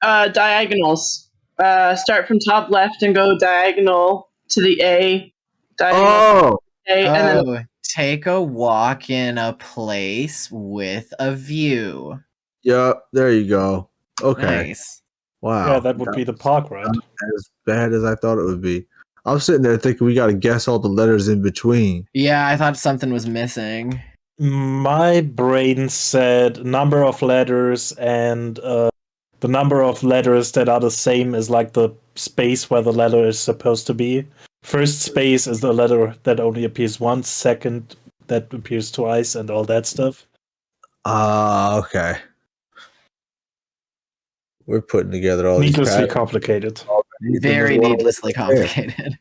Diagonals. Start from top left and go diagonal to the A. Diagonal Oh, A, and then Oh, take a walk in a place with a view. yeah. There you go. Okay. Nice. Wow. Yeah, that would be the park ride. as bad as I thought it would be. I was sitting there thinking we got to guess all the letters in between. Yeah, I thought something was missing. My brain said number of letters and the number of letters that are the same as like the space where the letter is supposed to be. First space is the letter that only appears once, second that appears twice, and all that stuff. Okay. We're putting together all these Needlessly patterns. complicated. Very needlessly complicated.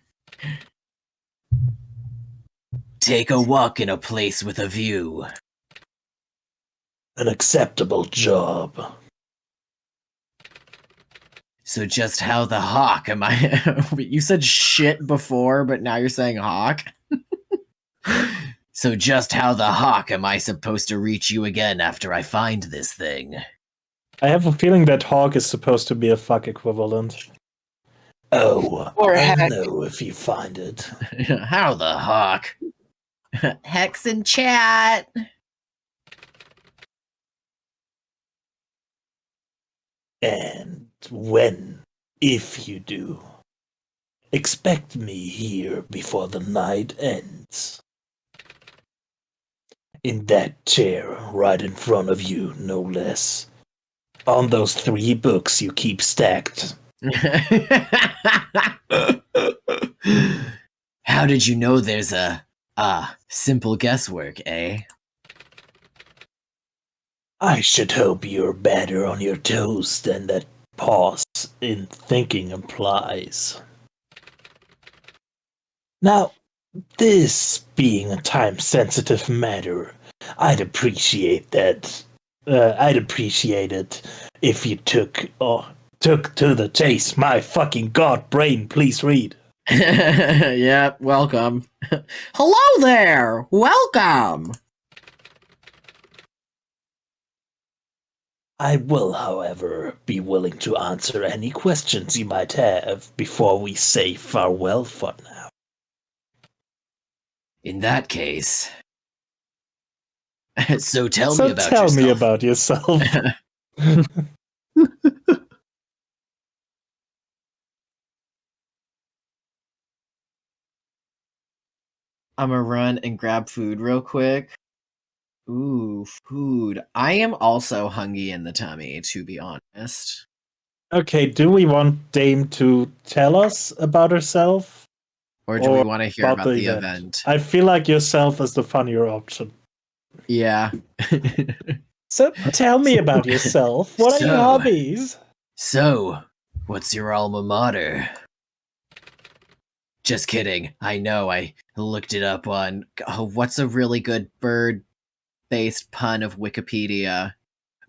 Take a walk in a place with a view. An acceptable job. So just how the hawk am I? You said shit before, but now you're saying hawk? So just how the hawk am I supposed to reach you again after I find this thing? I have a feeling that hawk is supposed to be a fuck equivalent. Oh, Or I'll heck. know if you find it. How the hawk? Hex in chat. And when, if you do, expect me here before the night ends. In that chair right in front of you, no less. On those 3 books you keep stacked. How did you know there's a simple guesswork, eh? I should hope you're better on your toes than that pause in thinking implies. Now, this being a time-sensitive matter, I'd appreciate that. I'd appreciate it if you took to the chase. My fucking god brain, please read. Yep, welcome. Hello there! Welcome! I will, however, be willing to answer any questions you might have before we say farewell for now. In that case, So tell So me about tell yourself. me about yourself. I'm gonna run and grab food real quick. Ooh, food. I am also hungry in the tummy, to be honest. Okay, do we want Dame to tell us about herself? Or do we Or want to hear about about the event? I feel like yourself is the funnier option. Yeah. So tell me about yourself. What are your So- hobbies? So, what's your alma mater? Just kidding. I know, I looked it up on. What's a really good bird-based pun of Wikipedia?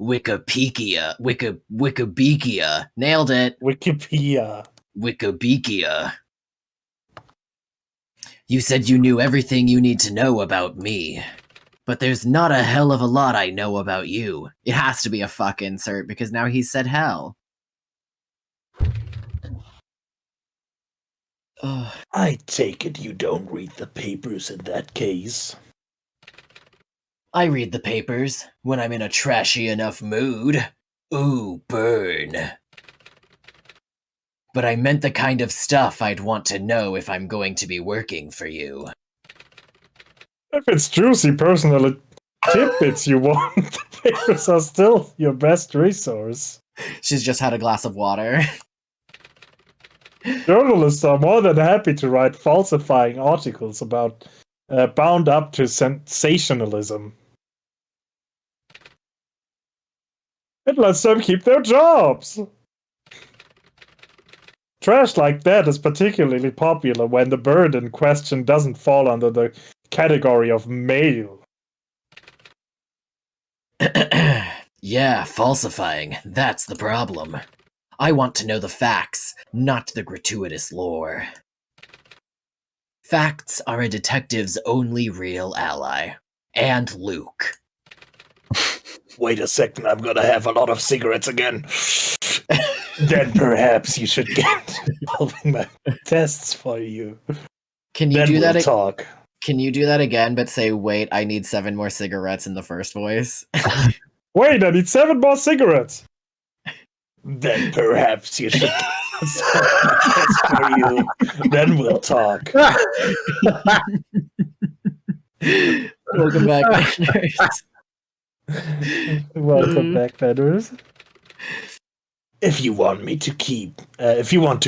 Wikipedia. Wikipedia. Nailed it. Wikipedia. Wikipedia. You said you knew everything you need to know about me. But there's not a hell of a lot I know about you. It has to be a fuck insert because now he said hell. Ugh. I take it you don't read the papers in that case. I read the papers when I'm in a trashy enough mood. Ooh, burn. But I meant the kind of stuff I'd want to know if I'm going to be working for you. If it's juicy personal tidbits you want, the papers are still your best resource. She's just had a glass of water. Journalists are more than happy to write falsifying articles about bound up to sensationalism. It lets them keep their jobs. Trash like that is particularly popular when the bird in question doesn't fall under the category of male. Yeah, falsifying. That's the problem. I want to know the facts, not the gratuitous lore. Facts are a detective's only real ally. And Luke. Wait a second, I'm gonna have a lot of cigarettes again. Then perhaps you should get Involving my tests for you. Can you then do we'll that? talk. Can you do that again, but say, "Wait, I need 7 more cigarettes" in the first voice? Wait, I need 7 more cigarettes. Then perhaps you should get some tests for you. Then we'll talk. Welcome back, Nanners. Welcome back, Nanners. If you want to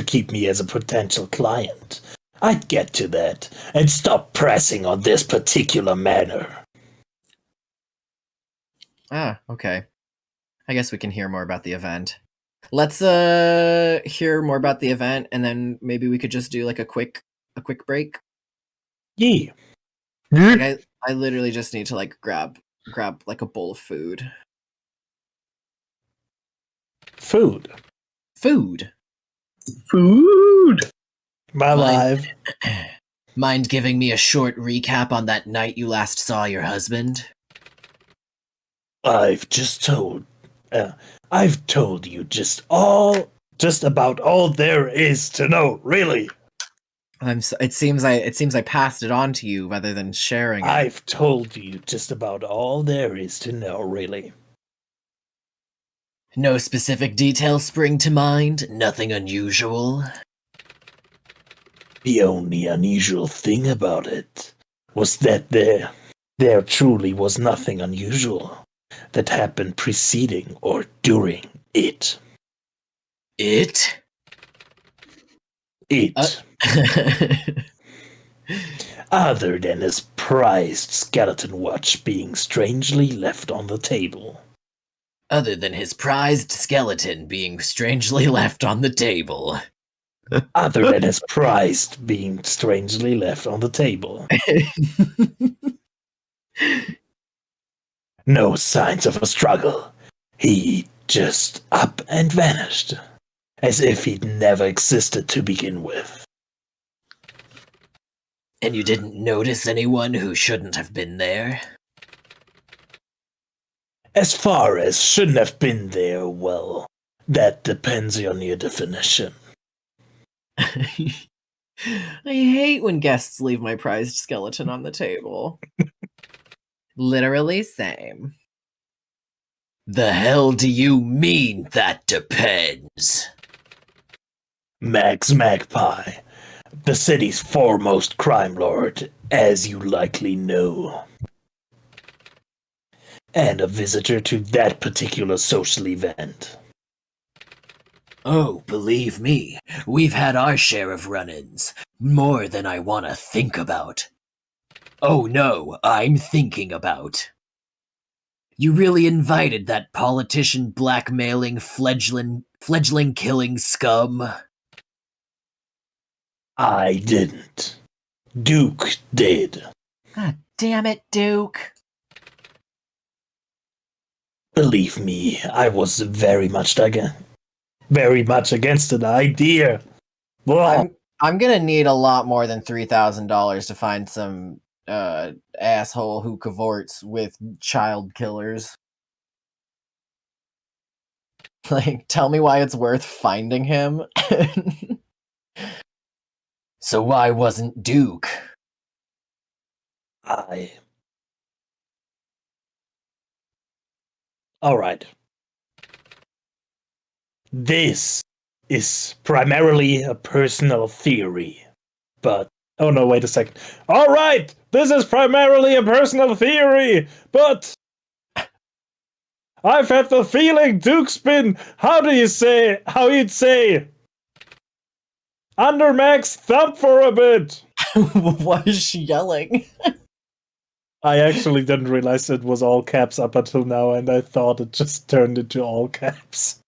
keep me as a potential client, I'd get to that and stop pressing on this particular manner. Ah, okay. I guess we can hear more about the event. Let's hear more about the event, and then maybe we could just do like a quick break. Yeah. Like I literally just need to like grab like a bowl of food. Food. Food. Food. My life. Mind giving me a short recap on that night you last saw your husband? I've told you just about all there is to know, really. It seems I passed it on to you rather than sharing it. I've told you just about all there is to know, really. No specific details spring to mind? Nothing unusual? The only unusual thing about it was that there truly was nothing unusual that happened preceding or during it. It? Other than his prized skeleton watch being strangely left on the table. Other than his prized skeleton being strangely left on the table. Other than his prized being strangely left on the table. No signs of a struggle. He just up and vanished. As if he'd never existed to begin with. And you didn't notice anyone who shouldn't have been there? As far as shouldn't have been there, well, that depends on your definition. I hate when guests leave my prized skeleton on the table. Literally same. The hell do you mean that depends? Max Magpie, the city's foremost crime lord, as you likely know. And a visitor to that particular social event. Oh, believe me, we've had our share of run-ins. More than I want to think about. Oh no, I'm thinking about. You really invited that politician blackmailing fledgling killing scum? I didn't. Duke did. God damn it, Duke. Believe me, I was very much against the idea. Well, I'm gonna need a lot more than $3,000 to find some asshole who cavorts with child killers. Like, tell me why it's worth finding him. So why wasn't Duke? Alright. This is primarily a personal theory, but... Oh no, wait a second. Alright! This is primarily a personal theory, but I've had the feeling Duke's been, how you'd say, under Mac's thumb for a bit. Why is she yelling? I actually didn't realize it was all caps up until now, and I thought it just turned into all caps.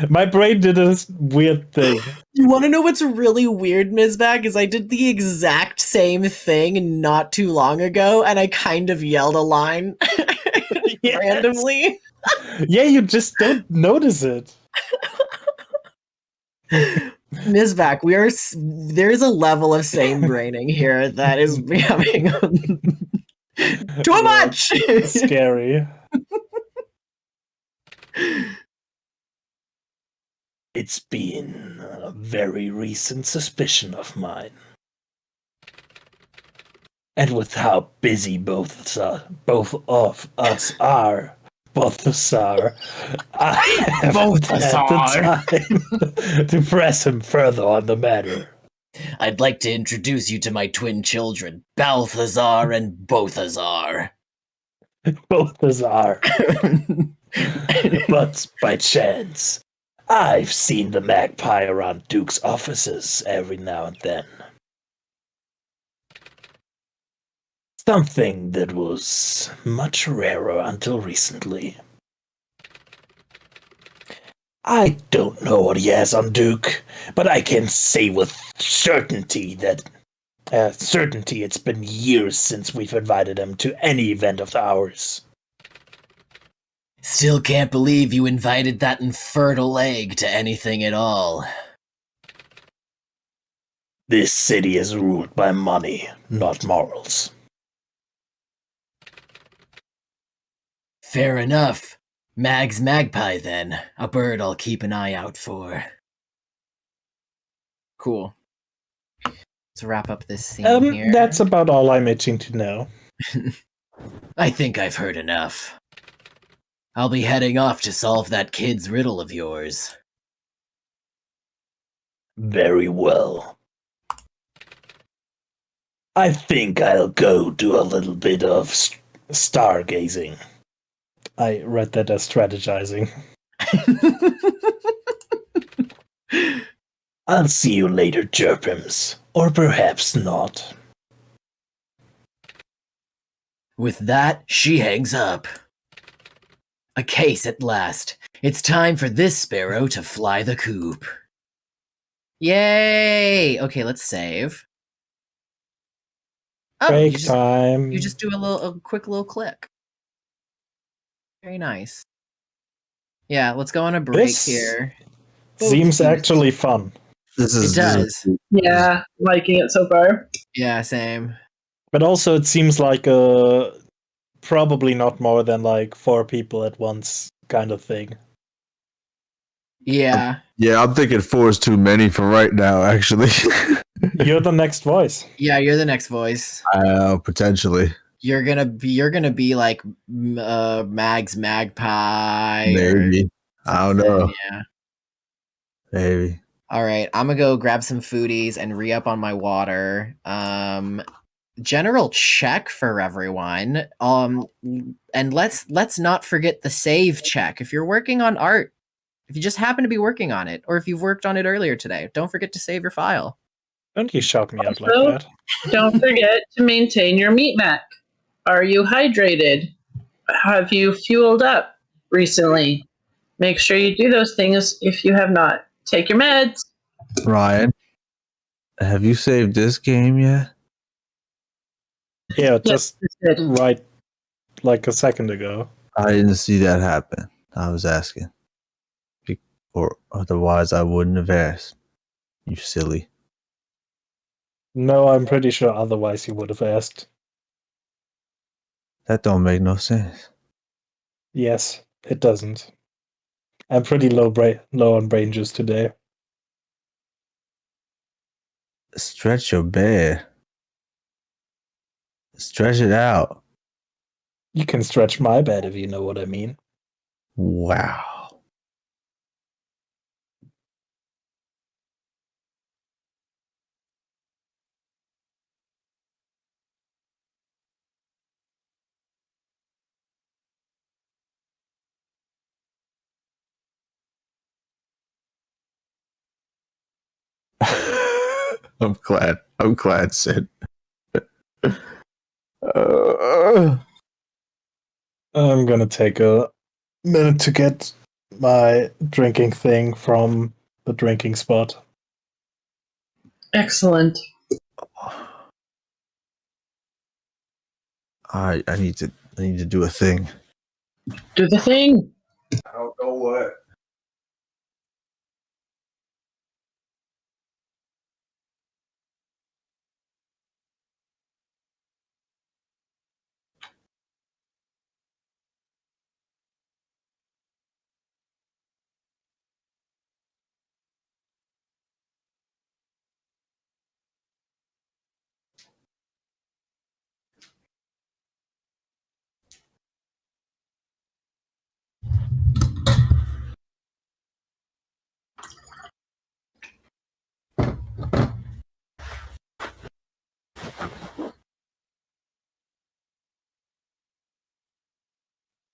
My brain did a weird thing. You want to know what's really weird, Misbac? Is I did the exact same thing not too long ago, and I kind of yelled a line Yes. randomly. Yeah, you just don't notice it. Misbac, there's a level of same braining here that is becoming too much. Scary. It's been a very recent suspicion of mine. And with how busy both of us are, I haven't had the time to press him further on the matter. I'd like to introduce you to my twin children, Balthazar and Bothazar. Bothazar. But by chance, I've seen the magpie around Duke's offices every now and then. Something that was much rarer until recently. I don't know what he has on Duke, but I can say with certainty that it's been years since we've invited him to any event of ours. Still can't believe you invited that infertile egg to anything at all. This city is ruled by money, not morals. Fair enough. Mag's magpie, then. A bird I'll keep an eye out for. Cool. Let's wrap up this scene here. That's about all I'm itching to know. I think I've heard enough. I'll be heading off to solve that kid's riddle of yours. Very well. I think I'll go do a little bit of stargazing. I read that as strategizing. I'll see you later, Chirpums. Or perhaps not. With that, she hangs up. A case at last. It's time for this sparrow to fly the coop. Yay! Okay, let's save. Oh, Break time. You just do a quick little click. Very nice. Yeah, let's go on a break This here. Seems actually fun. It does. Yeah, liking it so far. Yeah, same. But also it seems like probably not more than like 4 people at once kind of thing. Yeah. Yeah, I'm thinking 4 is too many for right now, actually. You're the next voice. Yeah, you're the next voice. Potentially. You're gonna be like Mag's Magpie. Maybe. I don't know. Yeah. Maybe. All right, I'm gonna go grab some foodies and re-up on my water. General check for everyone. And let's not forget the save check. If you're working on art, if you just happen to be working on it, or if you've worked on it earlier today, don't forget to save your file. Don't you shout me out like Also, that. don't forget to maintain your meat mac. Are you hydrated? Have you fueled up recently? Make sure you do those things if you have not. Take your meds. Ryan, have you saved this game yet? Yeah, Yes, just it's good. right like a second ago. I didn't see that happen. I was asking. Or otherwise I wouldn't have asked. You silly. No, I'm pretty sure otherwise you would have asked. That don't make no sense. Yes, it doesn't. I'm pretty low on brain juice today. Stretch your bed. Stretch it out. You can stretch my bed if you know what I mean. Wow. I'm glad. I'm glad, Sid. I'm gonna take a minute to get my drinking thing from the drinking spot. Excellent. I need to do a thing. Do the thing. I don't know what.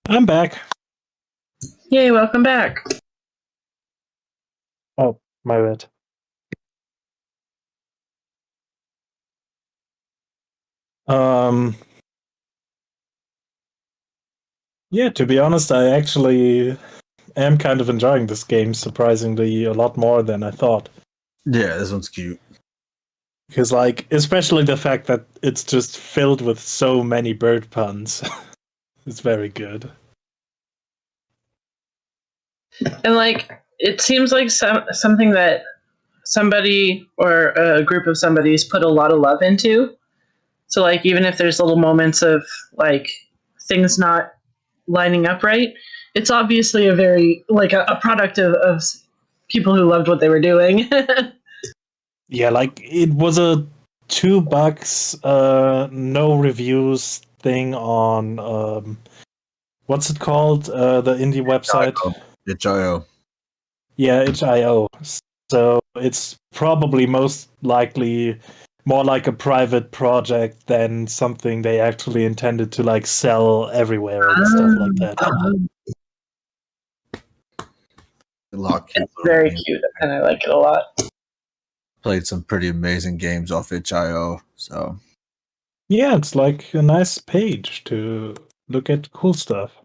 I'm back. Yay, welcome back. Oh, my bad. Yeah, to be honest, I actually am kind of enjoying this game surprisingly a lot more than I thought. Yeah, this one's cute. Because, like, especially the fact that it's just filled with so many bird puns. It's very good. And like, it seems like something that somebody or a group of somebody's put a lot of love into. So like, even if there's little moments of like things not lining up right, it's obviously a very like a product of people who loved what they were doing. Yeah, like, it was a $2, no reviews thing on, what's it called? The indie website? Itch.io. Yeah, itch.io. So it's probably most likely more like a private project than something they actually intended to like sell everywhere and stuff like that. It's very cute, and I like it a lot. Played some pretty amazing games off itch.io. So Yeah, it's like a nice page to look at cool stuff.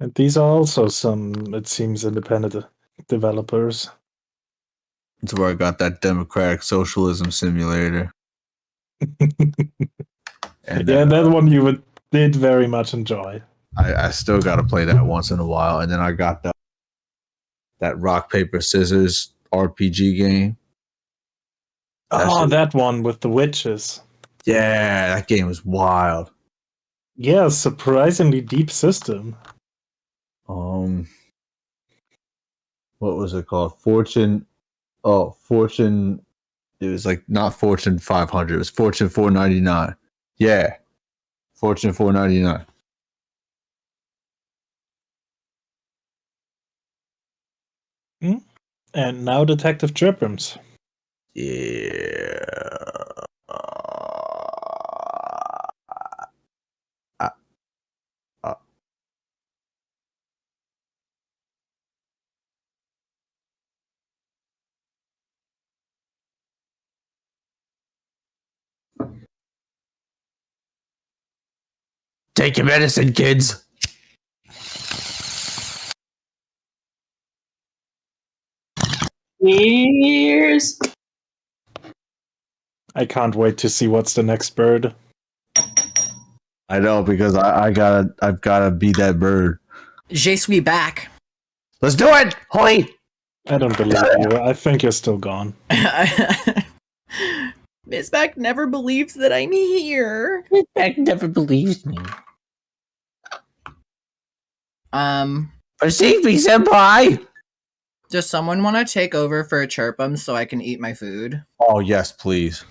And these are also some, it seems, independent developers. that's where I got that democratic socialism simulator. And Yeah, that one you did very much enjoy. I still got to play that once in a while. And then I got that rock paper scissors RPG game. That one with the witches. Yeah, that game was wild. Yeah, surprisingly deep system. what was it called? Fortune. Oh, Fortune. It was like not Fortune 500. It was Fortune 499. Yeah, Fortune 499. And now Detective Chirpums. Yeah. Take your medicine, kids. Cheers. I can't wait to see what's the next bird. I know because I've gotta be that bird. Je suis back. Let's do it, Hoy. I don't believe you. I think you're still gone. Misbac never believes that I'm here. Misbac never believes me. Perceive me, senpai! Does someone want to take over for Chirpums so I can eat my food? Oh yes, please.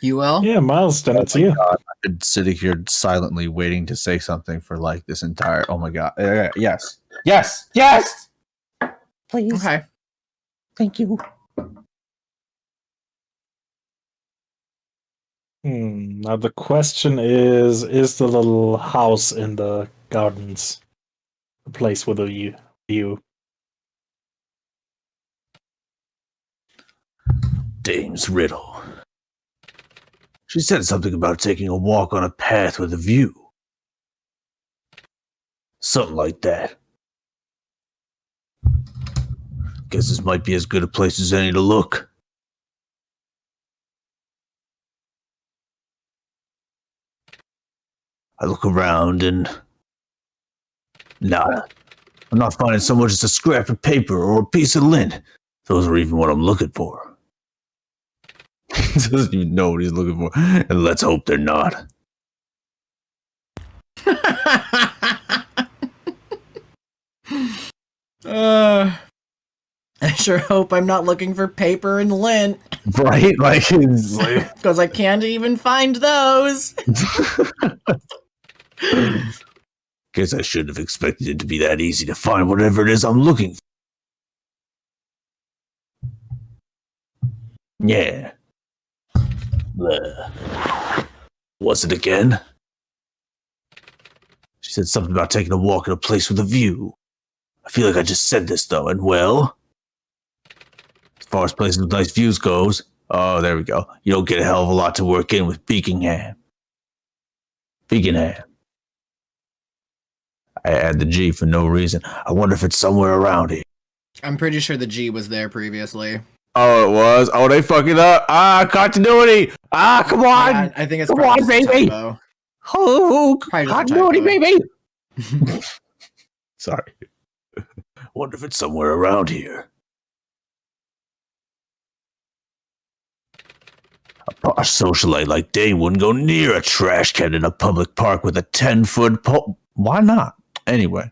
You will? Yeah, Miles, then it's you. God, I've been sitting here silently waiting to say something for like this entire. Oh my god! Yes, yes, yes. Please. Okay. Thank you. Now the question is the little house in the gardens a place with a view? Dame's riddle. She said something about taking a walk on a path with a view. Something like that. Guess this might be as good a place as any to look. I look around and... nada. I'm not finding so much as a scrap of paper or a piece of lint. Those are even what I'm looking for. He doesn't even know what he's looking for. And let's hope they're not. I sure hope I'm not looking for paper and lint. Right? Like, it's like... Because I can't even find those. Guess I shouldn't have expected it to be that easy to find whatever it is I'm looking for. Yeah. What's it again? She said something about taking a walk in a place with a view. I feel like I just said this though, and well, as far as places with nice views goes, oh, there we go. You don't get a hell of a lot to work in with Beakingham. Beakingham. I add the G for no reason. I wonder if it's somewhere around here. I'm pretty sure the G was there previously. Oh, it was? Oh, they fucking up. Ah, continuity. Ah, come on. Yeah, I think it's Come probably on, just a baby. typo. Oh, Probably just a continuity, typo. baby. Sorry. Wonder if it's somewhere around here. A posh socialite like Dane wouldn't go near a trash can in a public park with a 10-foot pole. Why not? Anyway.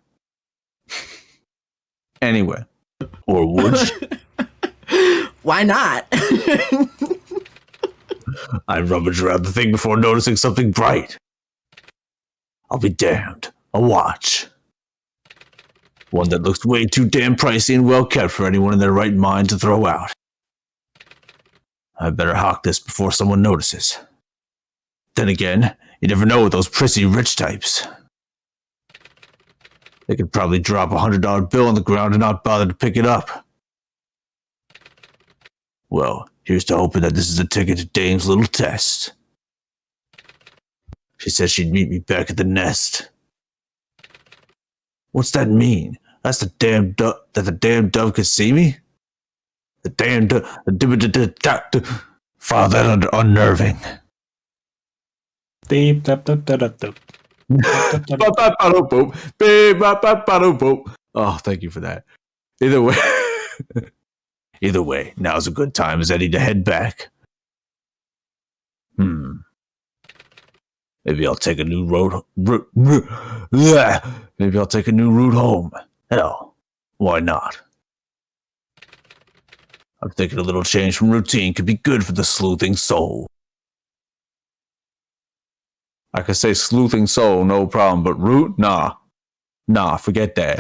Or would she? Why not? I rummage around the thing before noticing something bright. I'll be damned. A watch. One that looks way too damn pricey and well kept for anyone in their right mind to throw out. I better hawk this before someone notices. Then again, you never know with those prissy rich types. They could probably drop $100 bill on the ground and not bother to pick it up. Well, here's to hoping that this is a ticket to Dame's little test. She said she'd meet me back at the nest. What's that mean? That's the damn dove, that the damn dove could see me? The damn dove, file that unnerving. Deep, dap, dap, dap, dap, dap. Oh, thank you for that. Either way, now's a good time as any to head back. Maybe I'll take a new road. Maybe I'll take a new route home. Hell, why not? I'm thinking a little change from routine could be good for the sleuthing soul. I could say sleuthing soul, no problem, but root? Nah. Nah, forget that.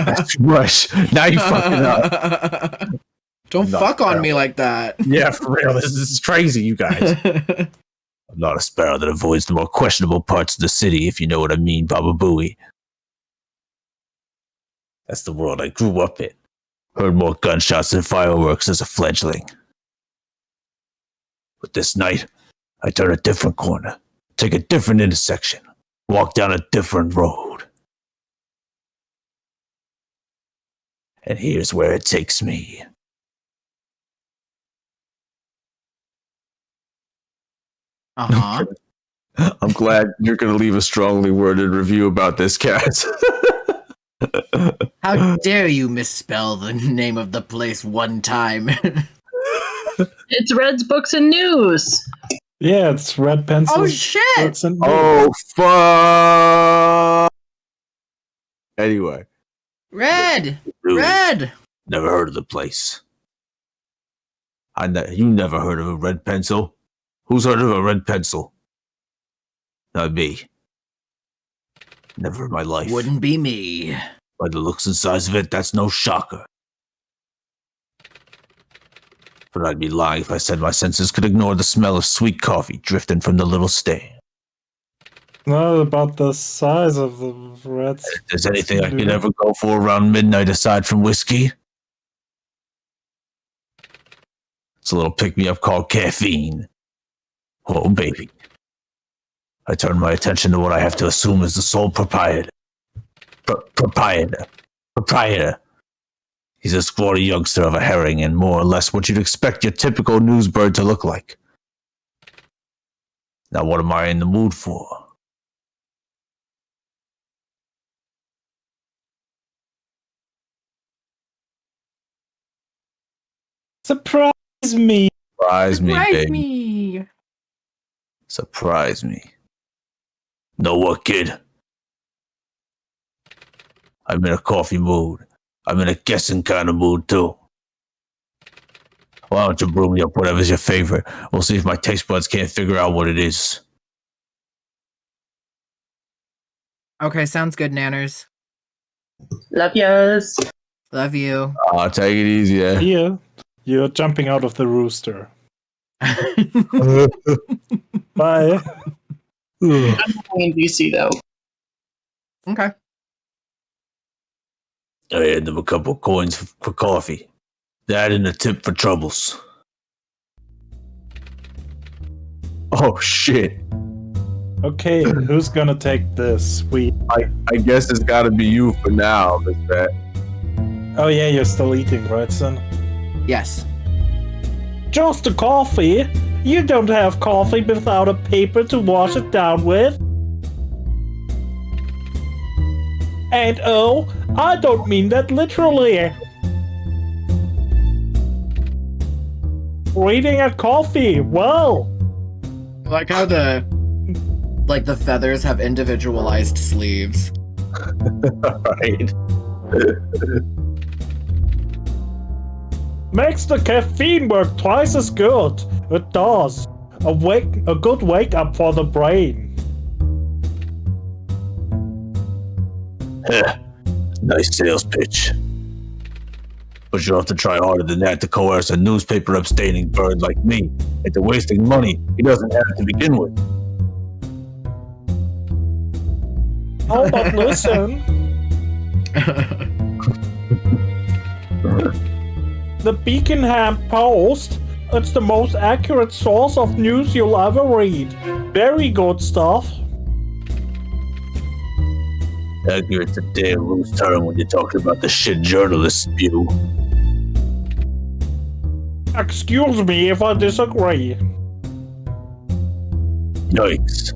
That's too much. Now you fucking up. Don't fuck on me like that. Yeah, for real. This is crazy, you guys. I'm not a sparrow that avoids the more questionable parts of the city, if you know what I mean, Baba Booey. That's the world I grew up in. Heard more gunshots and fireworks as a fledgling. But this night, I turn a different corner, take a different intersection, walk down a different road. And here's where it takes me. Uh-huh. I'm glad you're going to leave a strongly worded review about this, Cass. How dare you misspell the name of the place one time? It's Red's Books and News. Yeah, it's red pencils. Oh shit! books, and Oh, fuck! Anyway. Red! Dude, Red! never heard of the place. You never heard of a red pencil? Who's heard of a red pencil? Not me. Never in my life. Wouldn't be me. By the looks and size of it, that's no shocker. But I'd be lying if I said my senses could ignore the smell of sweet coffee drifting from the little stand. No, about the size of the reds. If there's anything I could ever go for around midnight aside from whiskey, it's a little pick-me-up called caffeine. Oh, baby. I turn my attention to what I have to assume is the sole proprietor. Proprietor. He's a squatty youngster of a herring and more or less what you'd expect your typical news bird to look like. Now what am I in the mood for? Surprise me! Surprise me, baby. me! Surprise me. Know what, kid? I'm in a coffee mood. I'm in a guessing kind of mood, too. Why don't you brew me up whatever's your favorite? We'll see if my taste buds can't figure out what it is. Okay, sounds good, Nanners. Love yous. Love you. Take it easy, yeah. Here, you're jumping out of the rooster. Bye. I'm going in DC though. Okay. I had them a couple coins for coffee. That and a tip for troubles. Oh, shit. Okay, who's gonna take this? I guess it's gotta be you for now, Misbac. Oh yeah, you're still eating, right, son? Yes. Just a coffee? You don't have coffee without a paper to wash it down with? And oh, I don't mean that literally. Reading a coffee, well. I like how the feathers have individualized sleeves. Right. Makes the caffeine work twice as good. It does. A good wake up for the brain. Nice sales pitch. But you'll have to try harder than that to coerce a newspaper abstaining bird like me into wasting money he doesn't have to begin with. Oh, but listen. The Beaconham Post. It's the most accurate source of news you'll ever read. Very good stuff. Accurate's a damn loose term when you're talking about the shit journalists spew. Excuse me if I disagree. Yikes.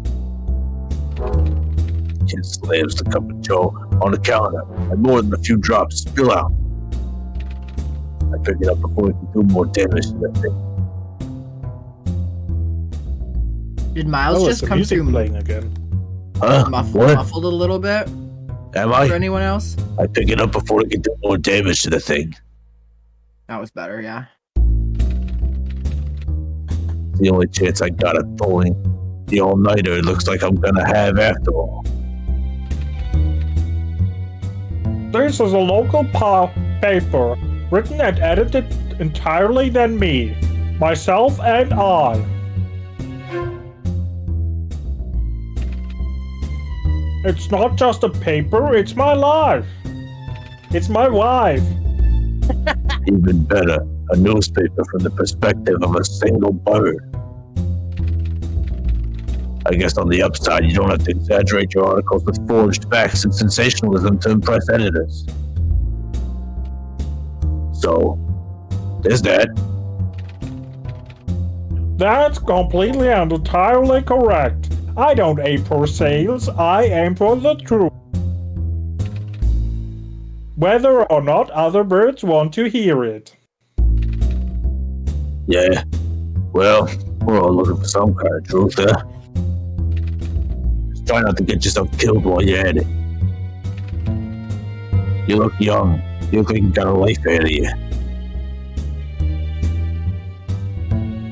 Kid slams the cup of joe on the counter and more than a few drops spill out. I pick it up before it can do more damage to that thing. Did Miles Oh, just it's come music through playing again. Huh? What? muffled a little bit? Am For I? anyone else? I pick it up before it can do more damage to the thing. That was better, yeah. The only chance I got at pulling the all-nighter it looks like I'm gonna have after all. This is a local paper, written and edited entirely by me, myself and I. It's not just a paper, it's my life. It's my wife. Even better, a newspaper from the perspective of a single bird. I guess on the upside, you don't have to exaggerate your articles with forged facts and sensationalism to impress editors. So, there's that. That's completely and entirely correct. I don't aim for sales, I aim for the truth. Whether or not other birds want to hear it. Yeah. Well, we're all looking for some kind of truth there. Just try not to get yourself killed while you're at it. You look young. You look like you got a life ahead of you.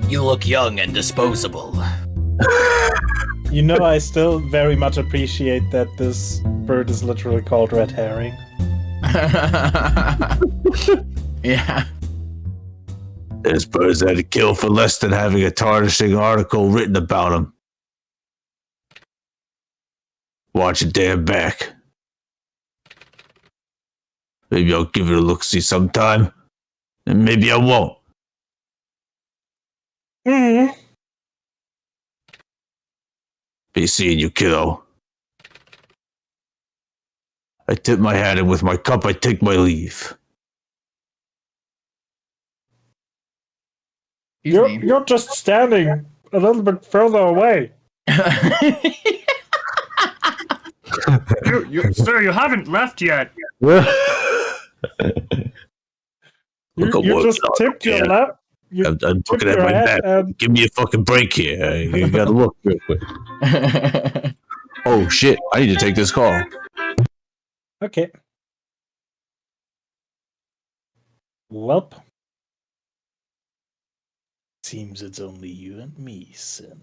You look young and disposable. You know, I still very much appreciate that this bird is literally called red herring. Yeah. There's birds that are killed for less than having a tarnishing article written about them. Watch your damn back. Maybe I'll give it a look-see sometime. And maybe I won't. Be seeing you, kiddo. I tip my hat, and with my cup I take my leave. You're just standing a little bit further away. Sir, you haven't left yet. Look, You just tipped your left. I'm looking at my map. Give me a fucking break here. You gotta look real quick. Oh shit, I need to take this call. Okay. Welp. Seems it's only you and me, Sin.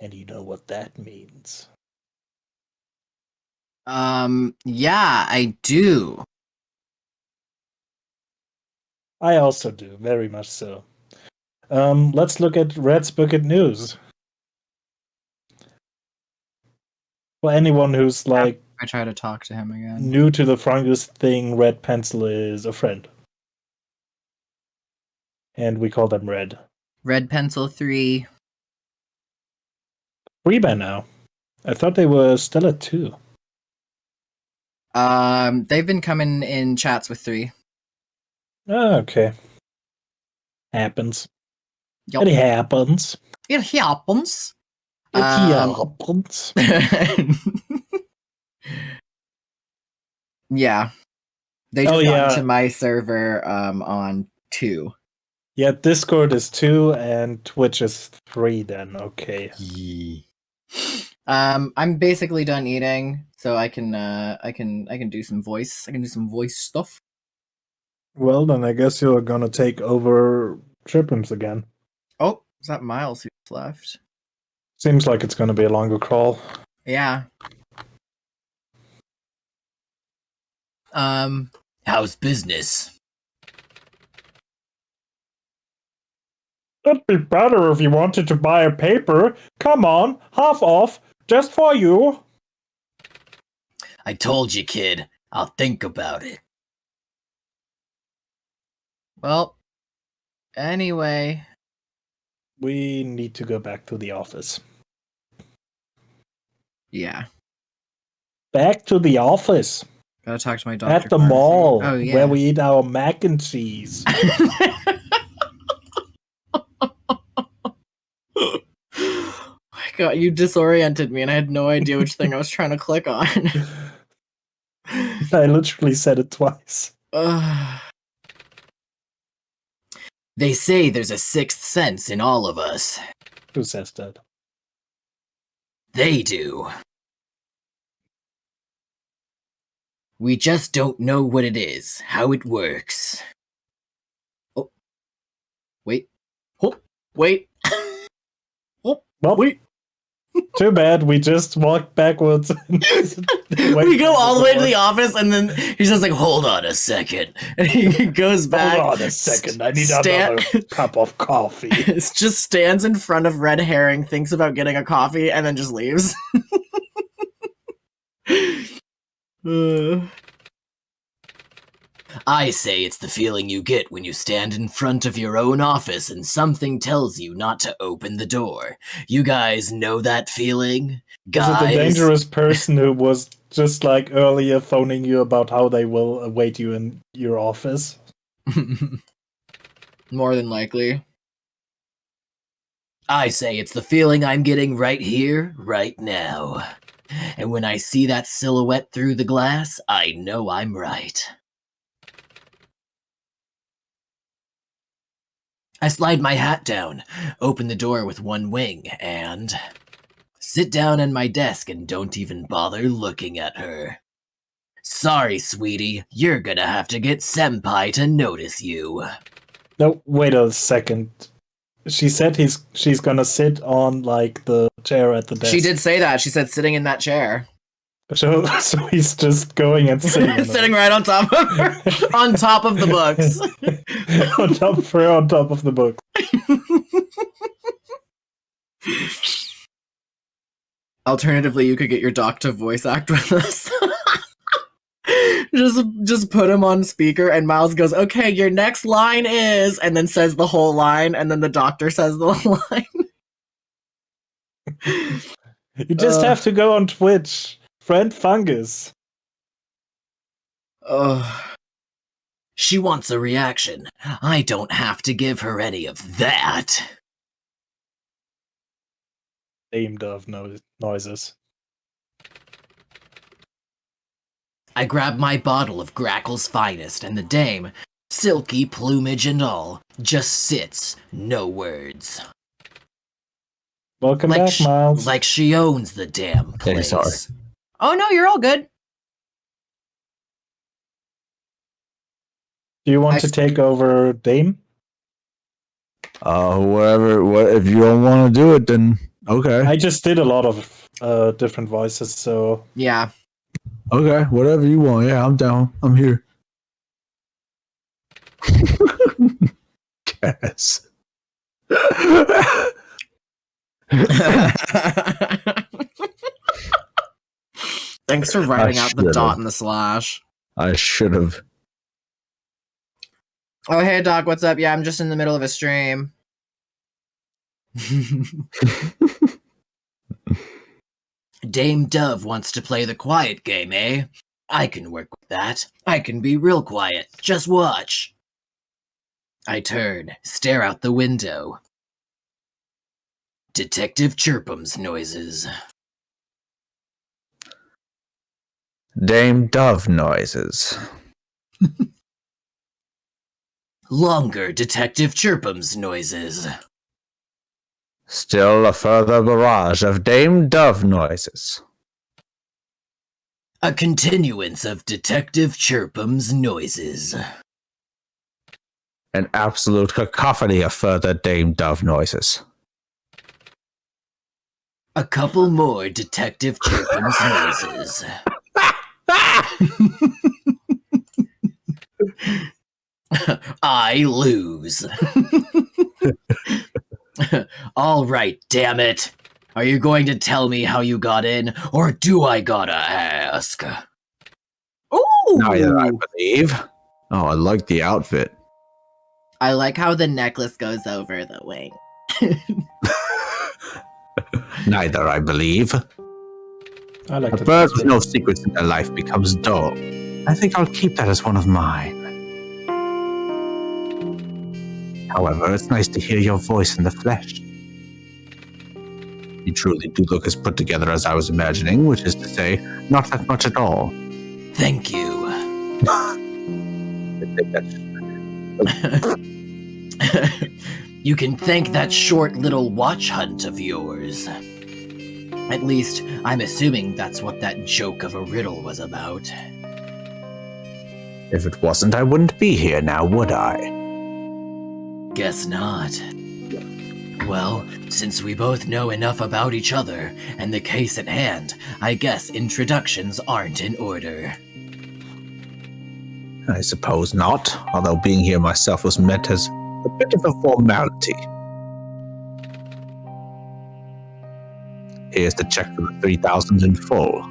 And you know what that means. Yeah, I do. I also do, very much so. Let's look at Red's Book at News. For anyone who's like I try to talk to him again. new to the Frungus thing, Red Pencil is a friend. And we call them Red. Red Pencil 3. 3 by now. I thought they were still at 2. They've been coming in chats with 3. Oh, okay. Happens. Yup. It happens. It happens. It happens. Yeah. They just got into my server on 2. Yeah, Discord is 2 and Twitch is 3 then, okay. I'm basically done eating, so I can do some voice. I can do some voice stuff. Well, then I guess you're gonna take over Chirpums again. Oh, is that Miles who's left? Seems like it's gonna be a longer crawl. Yeah. How's business? It'd be better if you wanted to buy a paper. Come on, half off, just for you. I told you, kid. I'll think about it. Well, anyway. We need to go back to the office. Yeah. Back to the office. Gotta talk to my doctor. At the mall, oh, yeah. where we eat our mac and cheese. God, you disoriented me and I had no idea which thing I was trying to click on. I literally said it twice. They say there's a sixth sense in all of us. Who says that? They do. We just don't know what it is, how it works. Wait. Oh, wait. Oh, Well, wait. too bad. We just walked backwards. We go all the way to the office, and then he's just like, "Hold on a second," and he goes back. Hold on a second. I need Sta- another cup of coffee. It just stands in front of Red Herring, thinks about getting a coffee, and then just leaves. I say it's the feeling you get when you stand in front of your own office and something tells you not to open the door. You guys know that feeling? Is it Guys, the dangerous person who was just like earlier phoning you about how they will await you in your office? More than likely. I say it's the feeling I'm getting right here, right now. And when I see that silhouette through the glass, I know I'm right. I slide my hat down, open the door with one wing, and sit down at my desk and don't even bother looking at her. Sorry, sweetie, you're gonna have to get Senpai to notice you. No, wait a second. She said she's gonna sit on like the chair at the desk. She did say that. She said sitting in that chair. So he's just going and sitting on Sitting right on top of her. On top of the books. on top of the book. Alternatively, you could get your doc to voice act with us. just put him on speaker, and Miles goes, "Okay, your next line is," and then says the whole line, and then the doctor says the line. You just have to go on Twitch. Friend Fungus. She wants a reaction. I don't have to give her any of that. Dame Dove noises. I grab my bottle of Grackle's finest, and the dame, silky plumage and all, just sits, no words. Welcome back, Miles. Like she owns the damn place. Hey, sorry. Oh no, you're all good. Do you want to take over Dame? Whatever. What if you don't want to do it? Then okay. I just did a lot of different voices, so Yeah. Okay, whatever you want. Yeah, I'm down. I'm here. Guess. Thanks for writing I out the should've. dot and the slash. I should have. Oh, hey, Doc, what's up? Yeah, I'm just in the middle of a stream. Dame Dove wants to play the quiet game, eh? I can work with that. I can be real quiet. Just watch. I turn, stare out the window. Detective Chirpums noises. Dame Dove noises. Longer Detective Chirpums noises. Still a further barrage of Dame Dove noises. A continuance of Detective Chirpums noises. An absolute cacophony of further Dame Dove noises. A couple more Detective Chirpums noises. I lose. All right, damn it. Are you going to tell me how you got in, or do I gotta ask? Ooh! Neither, I believe. Oh, I like the outfit. I like how the necklace goes over the wing. Neither, I believe. I like A the bird with no secrets in their life becomes dull. I think I'll keep that as one of mine. However, it's nice to hear your voice in the flesh. You truly do look as put together as I was imagining, which is to say, not that much at all. Thank you. You can thank that short little watch hunt of yours. At least, I'm assuming that's what that joke of a riddle was about. If it wasn't, I wouldn't be here now, would I? Guess not. Well, since we both know enough about each other and the case at hand, I guess introductions aren't in order. I suppose not, although being here myself was meant as a bit of a formality. Here's the check for the 3,000 in full.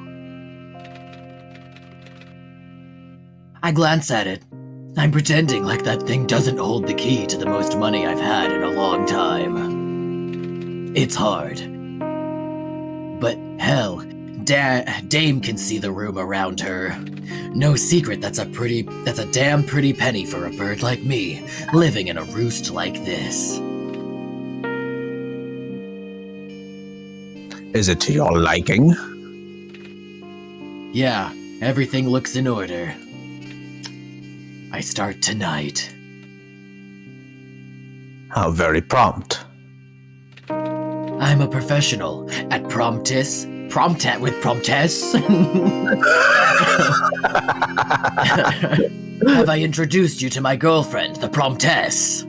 I glance at it. I'm pretending like that thing doesn't hold the key to the most money I've had in a long time. It's hard. But hell, Dame can see the room around her. No secret that's a damn pretty penny for a bird like me, living in a roost like this. Is it to your liking? Yeah, everything looks in order. I start tonight. How very prompt. I'm a professional at promptess with promptess. Have I introduced you to my girlfriend, the promptess?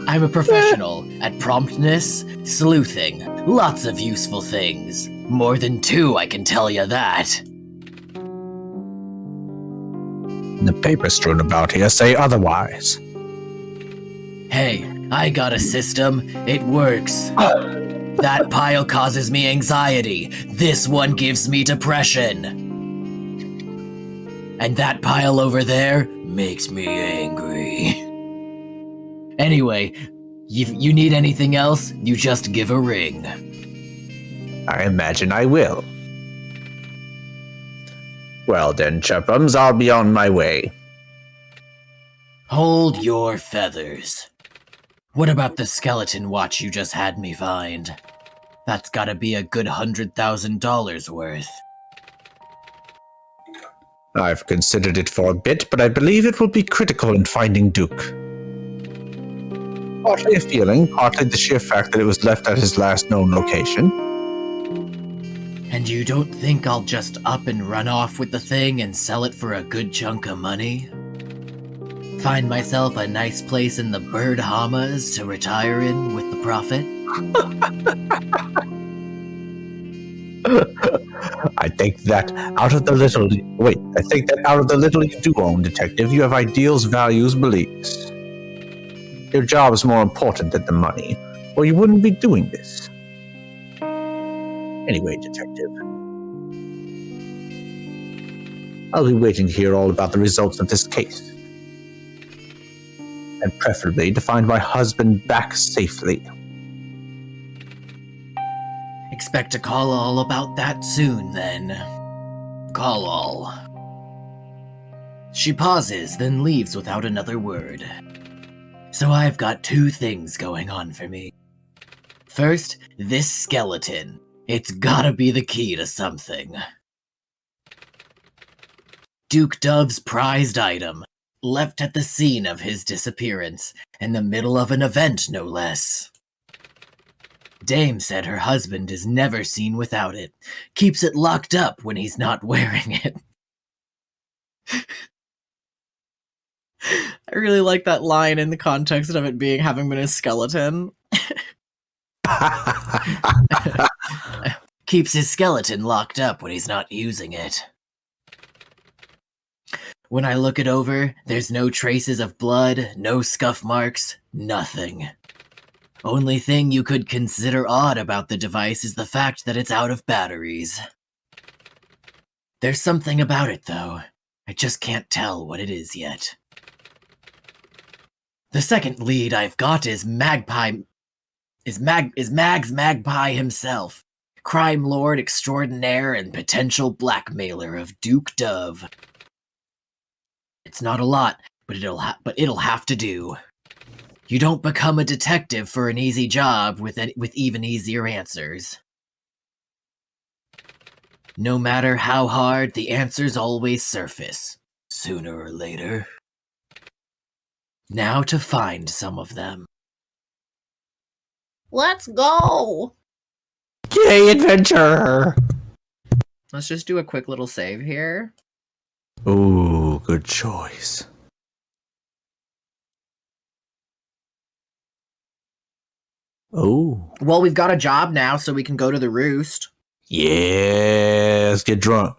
I'm a professional at promptness, sleuthing, lots of useful things. More than 2, I can tell you that. The papers strewn about here say otherwise. Hey, I got a system. It works. That pile causes me anxiety. This one gives me depression. And that pile over there makes me angry. Anyway, you need anything else, you just give a ring. I imagine I will. Well then, Chirpums, I'll be on my way. Hold your feathers. What about the skeleton watch you just had me find? That's gotta be a good $100,000 worth. I've considered it for a bit, but I believe it will be critical in finding Duke. Partly a feeling, partly the sheer fact that it was left at his last known location. And you don't think I'll just up and run off with the thing and sell it for a good chunk of money? Find myself a nice place in the bird hamas to retire in with the profit? I think that out of the little you do own, Detective, you have ideals, values, beliefs. Your job is more important than the money, or you wouldn't be doing this. Anyway, Detective, I'll be waiting to hear all about the results of this case. And preferably to find my husband back safely. Expect a call all about that soon, then. Call all. She pauses, then leaves without another word. So I've got 2 things going on for me. First, this skeleton. It's gotta be the key to something. Duke Dove's prized item, left at the scene of his disappearance, in the middle of an event no less. Dame said her husband is never seen without it, keeps it locked up when he's not wearing it. I really like that line in the context of it having been a skeleton. Keeps his skeleton locked up when he's not using it. When I look it over, there's no traces of blood, no scuff marks, nothing. Only thing you could consider odd about the device is the fact that it's out of batteries. There's something about it, though. I just can't tell what it is yet. The second lead I've got is Mags Magpie himself, crime lord extraordinaire and potential blackmailer of Duke Dove. It's not a lot, but it'll have to do. You don't become a detective for an easy job with even easier answers. No matter how hard, the answers always surface, sooner or later. Now to find some of them. Let's go! Yay, adventure! Let's just do a quick little save here. Ooh, good choice. Oh. Well, we've got a job now, so we can go to the roost. Yeah, let's get drunk.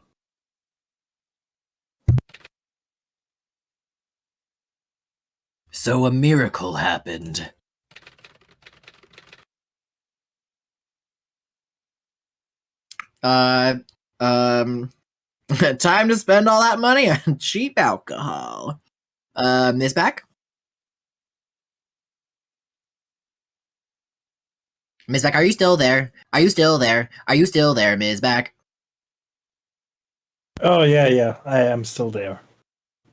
So a miracle happened. Time to spend all that money on cheap alcohol. Misbac? Misbac, are you still there? Are you still there? Are you still there, Misbac? Oh yeah, I am still there.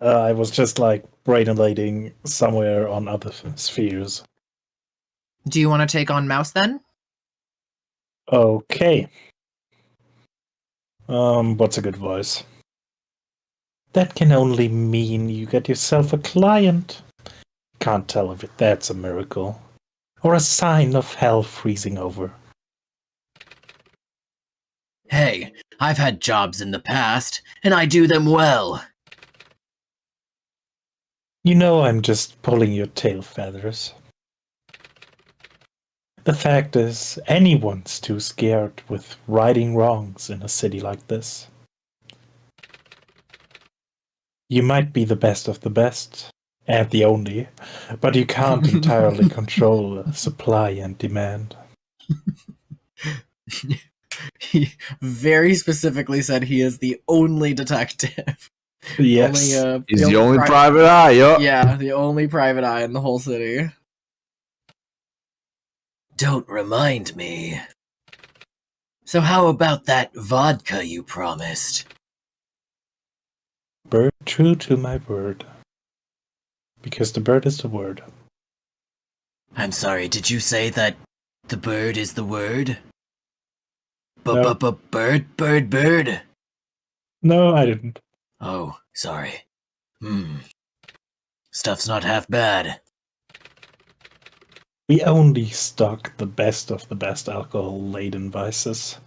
I was just like brainolating somewhere on other spheres. Do you want to take on Mouse then? Okay. What's a good voice? That can only mean you get yourself a client. Can't tell if that's a miracle or a sign of hell freezing over. Hey, I've had jobs in the past, and I do them well. You know I'm just pulling your tail feathers. The fact is, anyone's too scared with righting wrongs in a city like this. You might be the best of the best, and the only, but you can't entirely control supply and demand. He very specifically said he is the only detective. Yes. He's the only private eye, yup. Yeah, the only private eye in the whole city. Don't remind me. So how about that vodka you promised? Bird true to my word. Because the bird is the word. I'm sorry, did you say that the bird is the word? No. Bird? No, I didn't. Oh, sorry. Stuff's not half bad. We only stock the best of the best alcohol-laden vices.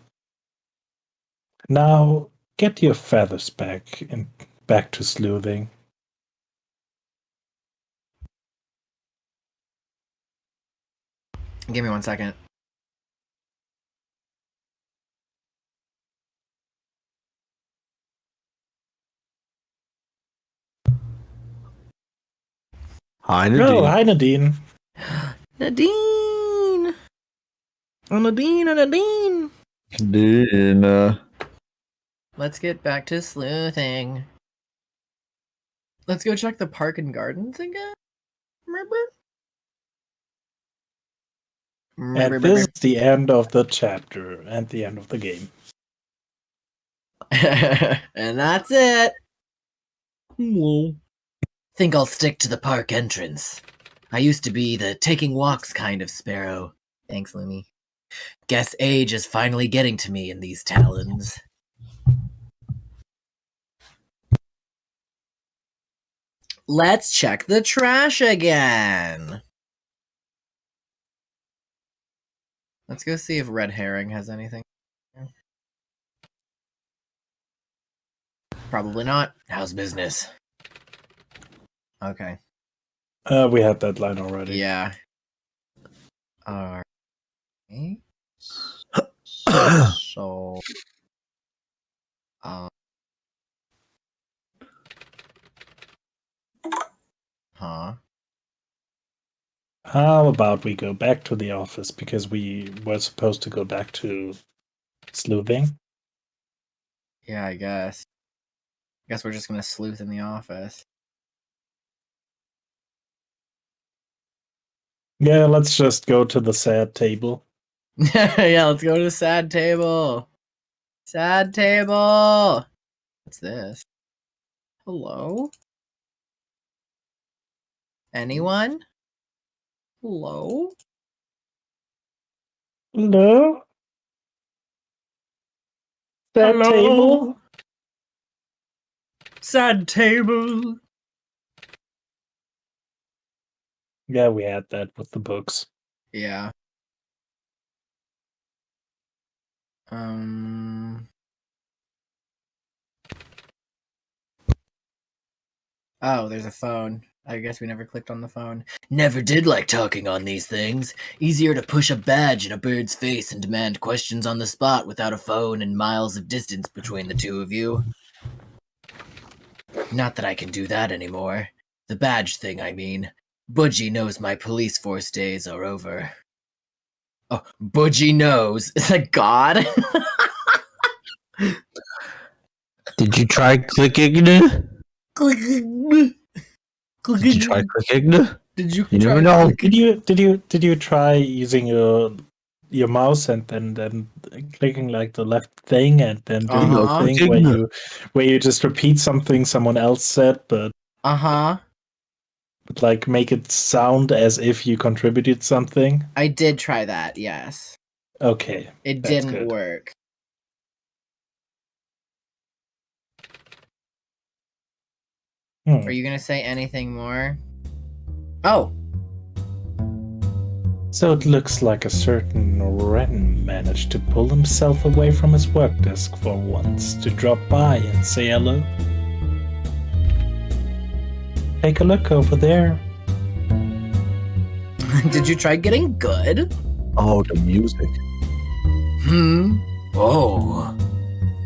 Now, get your feathers back and back to sleuthing. Give me 1 second. Hi, Oh, Nadine. hi Nadine. Nadine! Oh, Nadine! Nadine. Let's get back to sleuthing. Let's go check the park and gardens again. Remember? And this is the end of the chapter and the end of the game. And that's it. Think I'll stick to the park entrance. I used to be the taking walks kind of sparrow. Thanks, Lumi. Guess age is finally getting to me in these talons. Let's check the trash again. Let's go see if Red Herring has anything. Probably not. How's business? Okay. We had that line already. Yeah. Alright. So. Huh. How about we go back to the office because we were supposed to go back to sleuthing? Yeah, I guess. Guess we're just gonna sleuth in the office. Yeah, let's just go to the sad table. Yeah, let's go to the sad table. Sad table. What's this? Hello? Anyone? Hello? Hello? Sad Hello? table? Sad table. Yeah, we had that with the books. Yeah. Oh, there's a phone. I guess we never clicked on the phone. Never did like talking on these things. Easier to push a badge in a bird's face and demand questions on the spot without a phone and miles of distance between the two of you. Not that I can do that anymore. The badge thing, I mean. Budgie knows my police force days are over. Oh, Budgie knows. Is that God? Did you try clicking it? Did you try clicking it? Did you? You never know. Did you try using your mouse and then clicking like the left thing and then doing Uh-huh. the thing where you just repeat something someone else said, but like make it sound as if you contributed something? I did try that. Yes. Okay. It That's didn't good. work. Are you gonna say anything more? Oh. So it looks like a certain Ren managed to pull himself away from his work desk for once to drop by and say hello. Take a look over there. Did you try getting good? Oh, the music. Oh.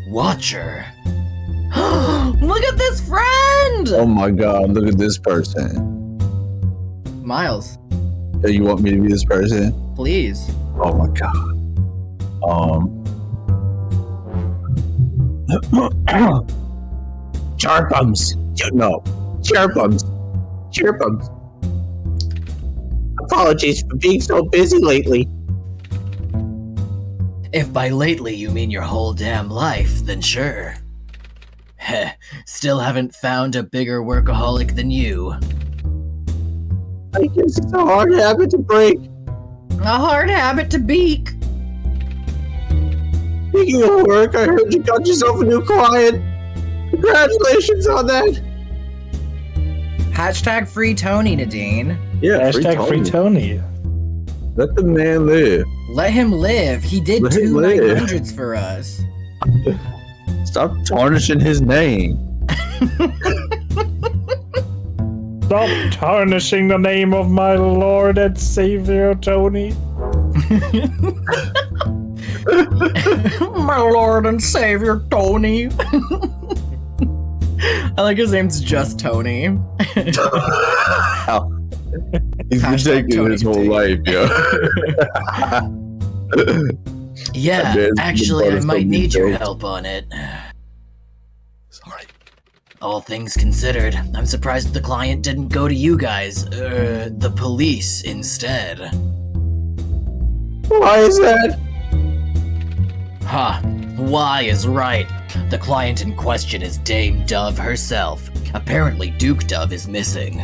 Watcher. Look at this friend! Oh my god, look at this person. Miles, You want me to be this person? please. Oh my god. Chirpums. No. Chirpums. Chirpums. Apologies for being so busy lately. If by lately you mean your whole damn life, then sure. Heh, still haven't found a bigger workaholic than you. I guess it's a hard habit to break. A hard habit to beak. Speaking of work, I heard you got yourself a new client. Congratulations on that. Hashtag free Tony, Nadine. Yeah, Hashtag free Tony. Let the man live. Let him live. He did Let him 2 live. 900s for us. Stop tarnishing his name. Stop tarnishing the name of my Lord and Savior, Tony. My Lord and Savior, Tony. I like his name's just Tony. He's been Hashtag taking his whole Tony life, yo. Yeah, man's actually, been I might so need your dope. help on it. Sorry. All things considered, I'm surprised the client didn't go to you guys, the police instead. Why is that? Ha! Why is right. The client in question is Dame Dove herself. Apparently Duke Dove is missing.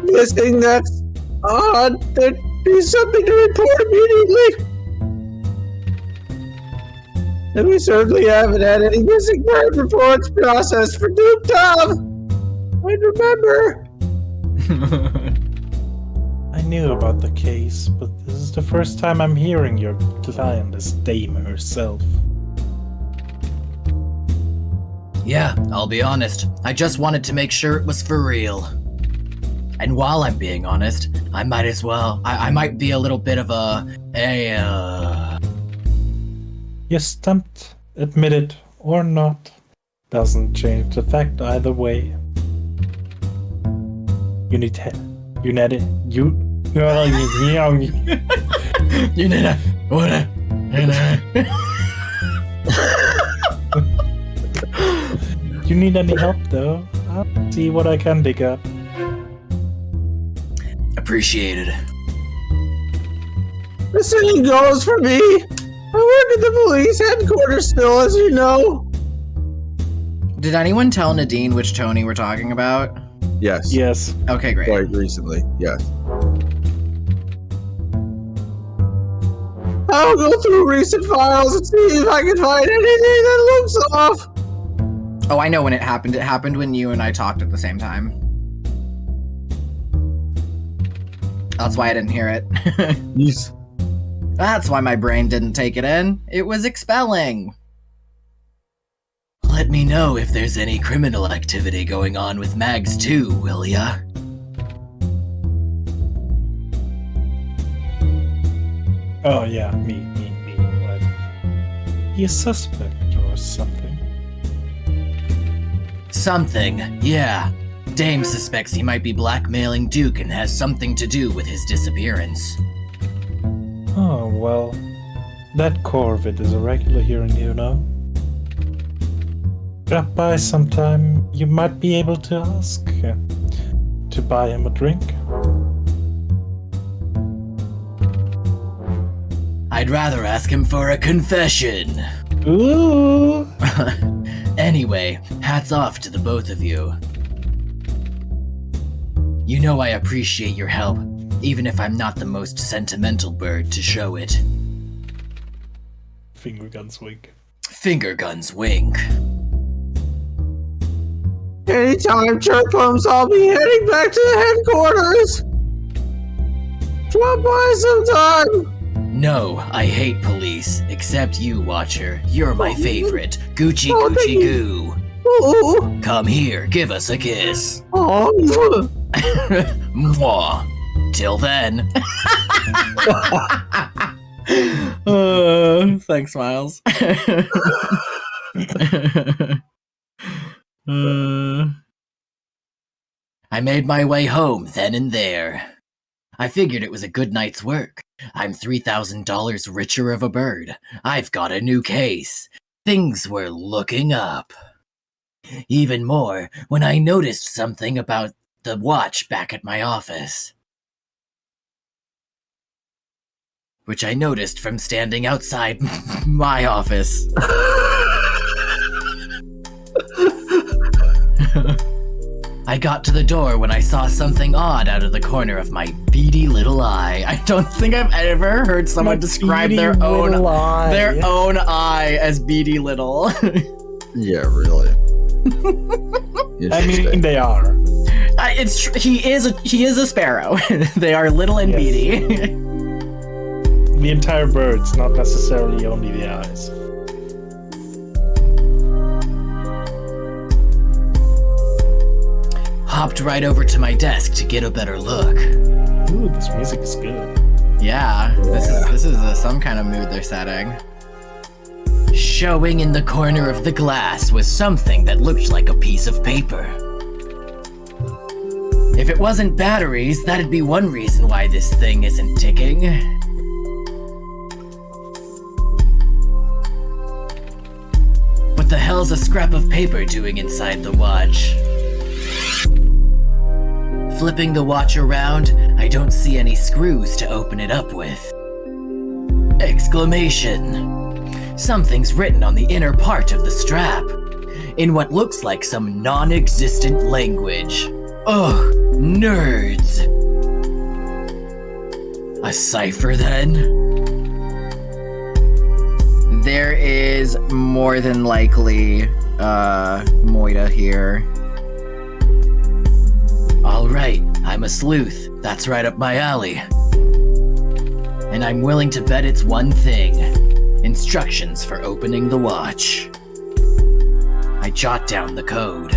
Missing, that's odd. There'd be something to report immediately. And we certainly haven't had any missing bird reports processed for Duke Dove. I remember. I knew about the case, but this is the first time I'm hearing your client is Dame herself. Yeah, I'll be honest. I just wanted to make sure it was for real. And while I'm being honest, I might as well. I might be a little bit of You're stumped, admit it or not. Doesn't change the fact either way. You need to. You need it. You need a. You need any help though? I'll see what I can dig up. Appreciated. The same goes for me. I work at the police headquarters still, as you know. Did anyone tell Nadine which Tony we're talking about? Yes. Yes. Okay, great. Quite recently, yes. I'll go through recent files and see if I can find anything that looks off. Oh, I know when it happened. It happened when you and I talked at the same time. That's why I didn't hear it. Yes. That's why my brain didn't take it in. It was expelling. Let me know if there's any criminal activity going on with Mags too, will ya? Oh yeah, me. What? He a suspect or something? Something, yeah. Dame suspects he might be blackmailing Duke and has something to do with his disappearance. Oh, well, that Corvid is a regular here in you know. Drop by sometime, you might be able to ask to buy him a drink. I'd rather ask him for a confession. Ooh! Anyway, hats off to the both of you. You know I appreciate your help, even if I'm not the most sentimental bird to show it. Finger guns wink. Finger guns wink. Anytime, Chirpums, I'll be heading back to the headquarters. Drop by sometime. No, I hate police, except you, Watcher. You're my favorite. Gucci Oh, thank Gucci you. Goo. Ooh. Come here, give us a kiss. Oh. Mwah. Till then. Thanks, Miles. I made my way home then and there. I figured it was a good night's work. I'm $3,000 richer of a bird. I've got a new case. Things were looking up. Even more when I noticed something about the watch back at my office. Which I noticed from standing outside my office. I got to the door when I saw something odd out of the corner of my beady little eye. I don't think I've ever heard someone My describe beady their own little eye. their own eye as beady little. Yeah, really. I mean, they are. He is a sparrow. They are little and Yes. beady. The entire bird's not necessarily only the eyes. Hopped right over to my desk to get a better look. Ooh, this music is good. Yeah, this is some kind of mood they're setting. Showing in the corner of the glass was something that looked like a piece of paper. If it wasn't batteries, that'd be one reason why this thing isn't ticking. What the hell's a scrap of paper doing inside the watch? Flipping the watch around, I don't see any screws to open it up with. Exclamation! Something's written on the inner part of the strap, in what looks like some non-existent language. Ugh, nerds! A cipher then? There is more than likely Moida here. Alright, I'm a sleuth. That's right up my alley. And I'm willing to bet it's one thing. Instructions for opening the watch. I jot down the code.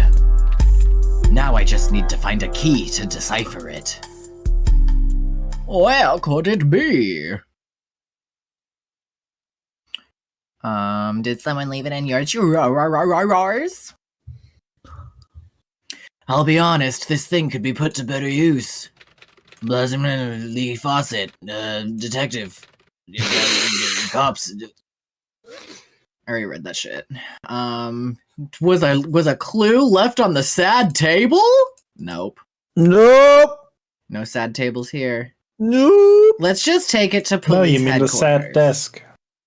Now I just need to find a key to decipher it. Where could it be? Did someone leave it in your drawers? I'll be honest, this thing could be put to better use. The faucet, detective, cops. I already read that shit. Was a clue left on the sad table? Nope. Nope. No sad tables here. Nope. Let's just take it to No, police you mean the sad headquarters. desk.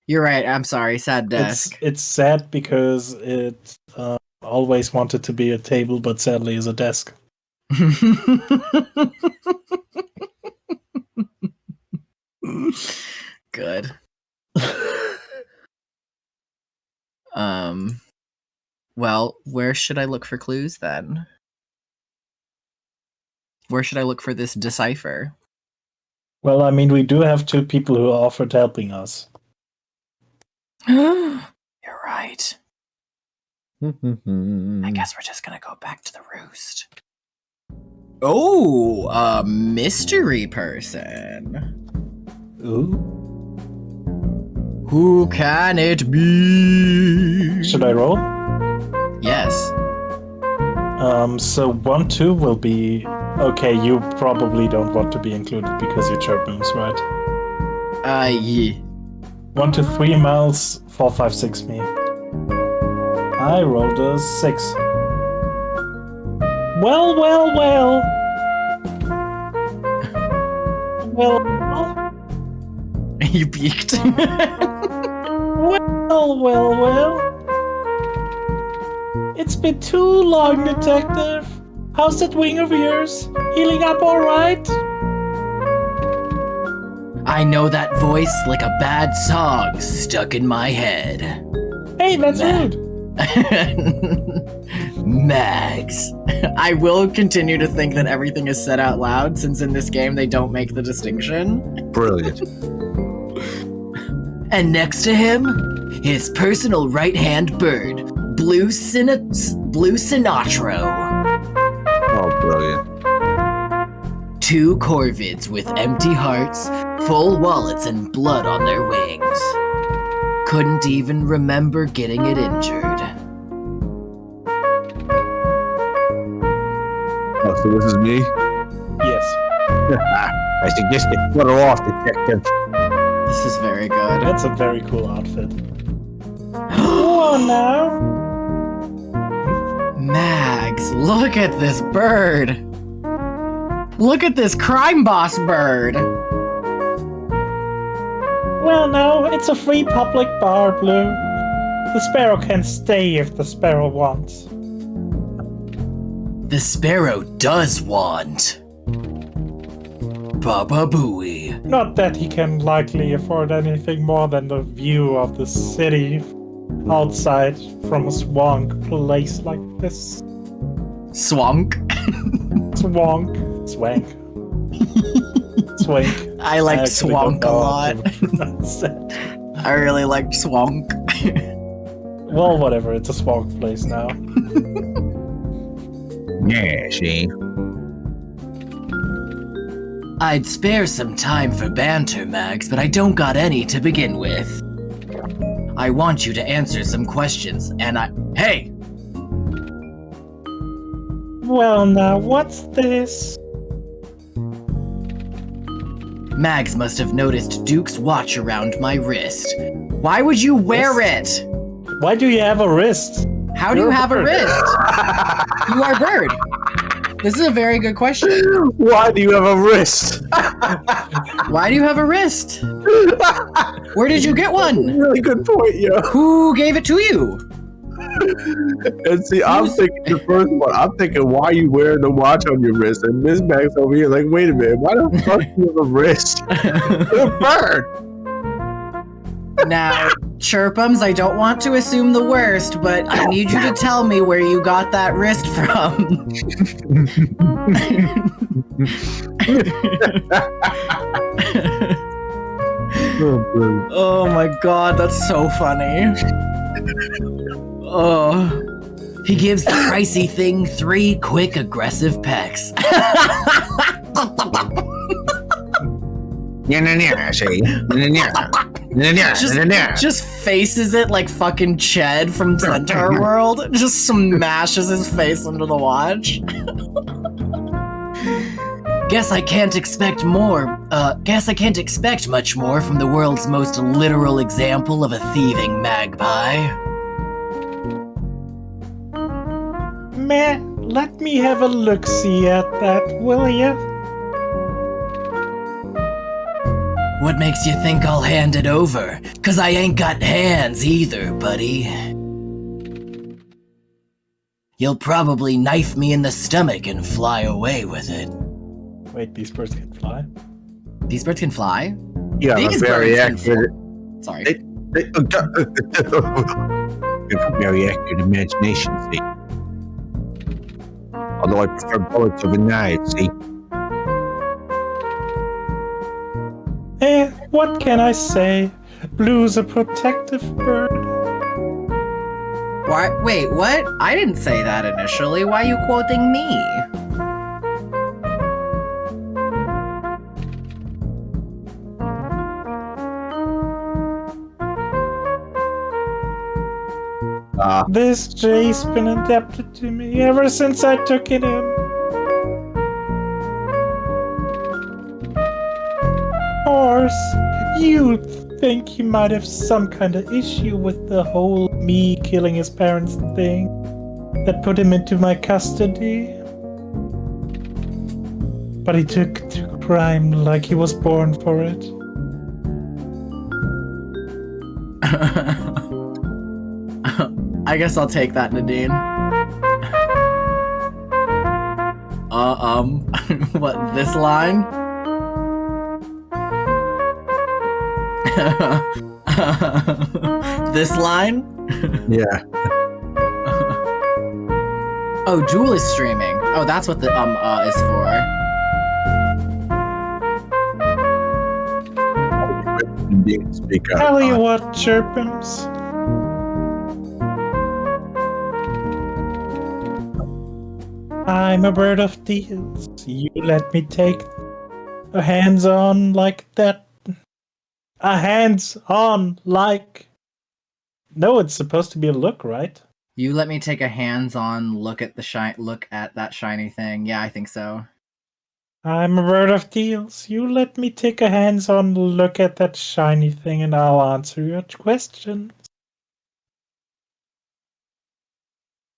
You're right, I'm sorry, sad desk. It's sad because it always wanted to be a table, but sadly is a desk. Good. Well, where should I look for clues then? Where should I look for this decipher? Well, I mean, we do have two people who offered helping us. You're right. I guess we're just gonna go back to the roost. Oh, a mystery person. Ooh. Who can it be? Should I roll? Yes. So 1, 2 will be... Okay, you probably don't want to be included because you're Chirpums, right? Yeah. 1 to 3 miles, 4, 5, 6 me. I rolled a 6. Well. Well. You peeked. Well. It's been too long, Detective. How's that wing of yours? Healing up all right? I know that voice like a bad song stuck in my head. Hey, that's rude. Mags. I will continue to think that everything is said out loud, since in this game they don't make the distinction. Brilliant. And next to him, his personal right-hand bird, Blue Sinatro. Oh, brilliant. 2 corvids with empty hearts, full wallets, and blood on their wings. Couldn't even remember getting it injured. Oh, so this is me? Yes. I suggest you put her off, Detective. This is very good. That's a very cool outfit. Oh, now. Mags, look at this bird. Look at this crime boss bird. Well, no, it's a free public bar, Blue. The sparrow can stay if the sparrow wants. The sparrow does want Baba Booey. Not that he can likely afford anything more than the view of the city outside from a swank place like this. Swank. Swank. Swank. Swank. I liked actually Swank don't a know how lot. to pronounce it. I really liked Swank. Well, whatever, it's a swank place now. Yeah, see? I'd spare some time for banter, Mags, but I don't got any to begin with. I want you to answer some questions, and Hey! Well, now, what's this? Mags must have noticed Duke's watch around my wrist. Why would you wear it? Why do you have a wrist? How do you have a wrist? You are a bird. This is a very good question. Why do you have a wrist? Why do you have a wrist? Where did you get one? Really good point, yo. Who gave it to you? And see, I'm thinking the first one. I'm thinking, why are you wearing the watch on your wrist? And Misbac's over here like, wait a minute, why the fuck do you have a wrist? You're a bird. Now, Chirpums, I don't want to assume the worst, but I need you to tell me where you got that wrist from. Oh my god, that's so funny. Oh. He gives the pricey thing 3 quick, aggressive pecks. Just faces it like fucking Ched from Centaur World. Just smashes his face into the watch. Guess I can't expect much more from the world's most literal example of a thieving magpie. Meh, let me have a look-see at that, will ya? What makes you think I'll hand it over? 'Cause I ain't got hands either, buddy. You'll probably knife me in the stomach and fly away with it. Wait, these birds can fly? These birds can fly? Yeah, These very birds can accurate. Sorry. Very accurate imagination, see. Although I prefer bullets over knives, see. What can I say? Blue's a protective bird. Why? Wait, what? I didn't say that initially. Why are you quoting me? This Jay's been indebted to me ever since I took it in. Of course, you think he might have some kind of issue with the whole me killing his parents thing that put him into my custody. But he took to crime like he was born for it. I guess I'll take that, Nadine. What, this line? This line? Yeah. Oh, Jewel is streaming. Oh, that's what the is for. Speak up. Tell you what, Chirpums. I'm a bird of deals. You let me take a hands-on like that. A hands-on like... No, it's supposed to be a look, right? You let me take a hands-on look at that shiny thing. Yeah, I think so. I'm a bird of deals. You let me take a hands-on look at that shiny thing and I'll answer your questions.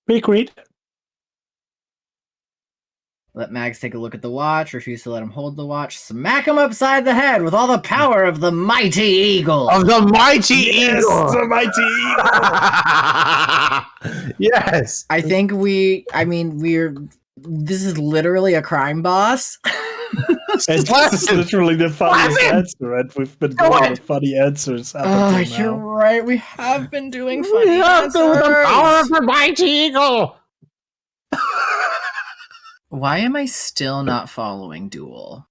We agreed. Let Mags take a look at the watch, refuse to let him hold the watch, smack him upside the head with all the power of the mighty eagle! Of the mighty eagle! The mighty eagle! Yes! I think this is literally a crime boss. And this is literally the funniest answer, and we've been doing the funny answers up until now. You're right, we have been doing funny answers! The power of the mighty eagle! Why am I still not following Duel?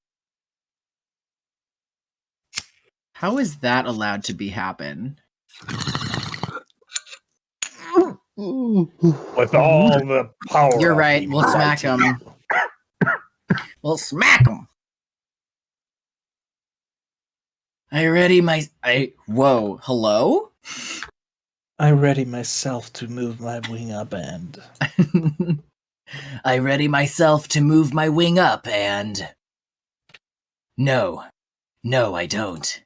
How is that allowed to happen? With all the power. You're right, we'll smack him. We'll smack him! Whoa, hello? I ready myself to move my wing up and... I ready myself to move my wing up and... No, I don't.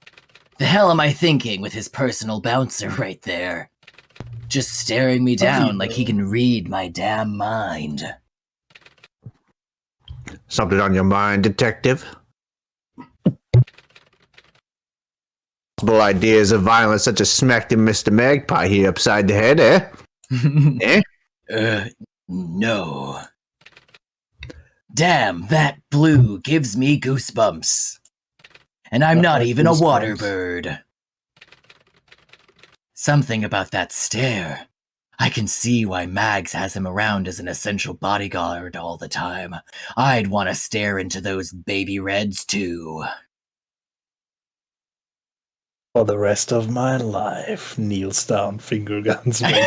The hell am I thinking with his personal bouncer right there? Just staring me down like he can read my damn mind. Something on your mind, detective? Possible ideas of violence such as smacking Mr. Magpie here upside the head, eh? No. Damn, that blue gives me goosebumps. And I'm not even a water bird. Something about that stare. I can see why Mags has him around as an essential bodyguard all the time. I'd want to stare into those baby reds too. For the rest of my life, kneels down, finger guns wink.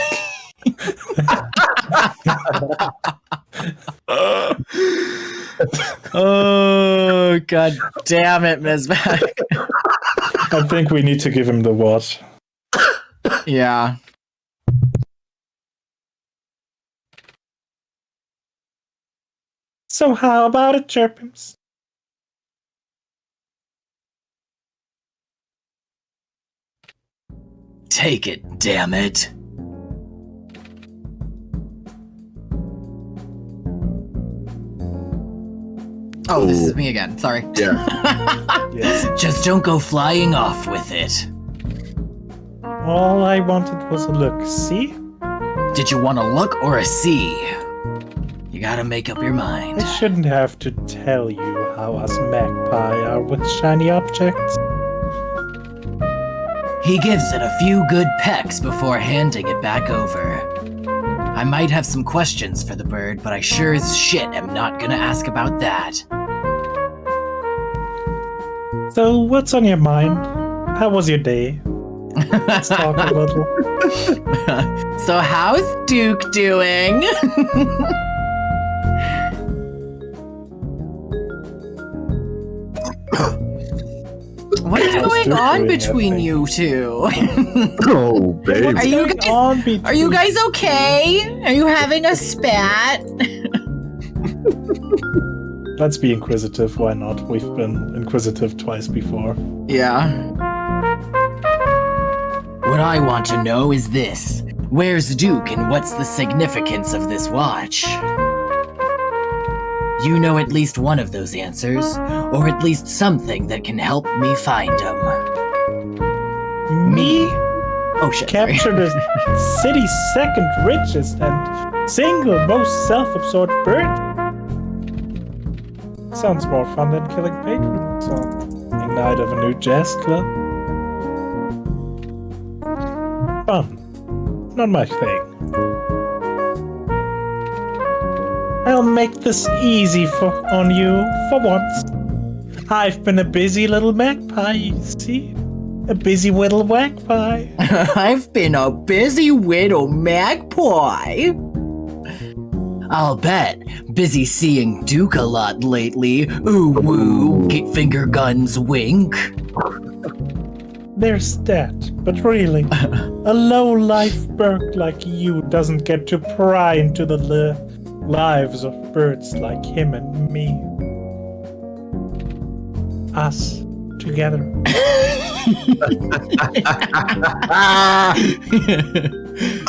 Oh, god damn it, Misbac. I think we need to give him the watch. Yeah. So how about it, Chirpums? Take it, damn it. Oh, this is me again. Sorry. Yeah. Yes. Just don't go flying off with it. All I wanted was a look. See? Did you want a look or a see? You gotta make up your mind. I shouldn't have to tell you how us magpie are with shiny objects. He gives it a few good pecks before handing it back over. I might have some questions for the bird, but I sure as shit am not gonna ask about that. So, what's on your mind? How was your day? Let's talk a little. So how's Duke doing? What is going Duke on doing, I between think? you two? Oh, babe. Are you guys okay? Are you having a spat? Let's be inquisitive, why not? We've been inquisitive twice before. Yeah. What I want to know is this. Where's Duke and what's the significance of this watch? You know at least one of those answers, or at least something that can help me find him. Me? Oh shit, sorry. Capture the city's second richest and single most self-absorbed bird? Sounds more fun than killing patrons on a night of a new jazz club. Fun. Not my thing. I'll make this easy on you for once. I've been a busy little magpie, you see? A busy little magpie. I've been a busy widow magpie. I'll bet. Busy seeing Duke a lot lately. Ooh woo, finger guns wink. There's that, but really, a low-life bird like you doesn't get to pry into the lives of birds like him and me. Us, together.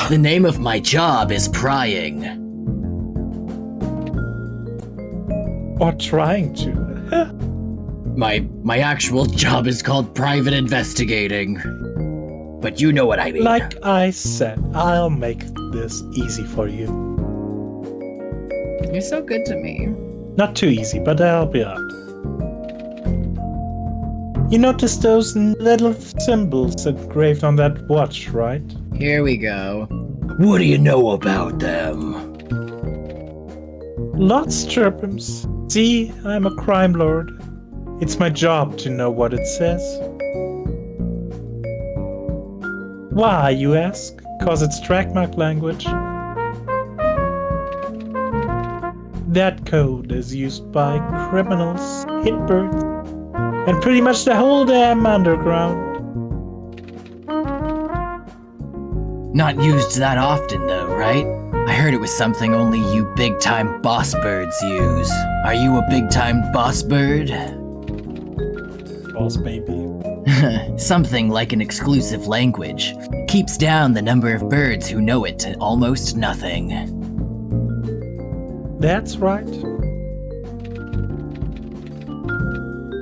The name of my job is prying. Or trying to. My actual job is called private investigating. But you know what I mean. Like I said, I'll make this easy for you. You're so good to me. Not too easy, but I'll be out. You noticed those little symbols engraved on that watch, right? Here we go. What do you know about them? Lots, Chirpums. See, I'm a crime lord. It's my job to know what it says. Why, you ask? 'Cause it's trackmark language. That code is used by criminals, hitbirds, and pretty much the whole damn underground. Not used that often though, right? I heard it was something only you big-time boss birds use. Are you a big-time boss bird? Boss baby. Something like an exclusive language. Keeps down the number of birds who know it to almost nothing. That's right.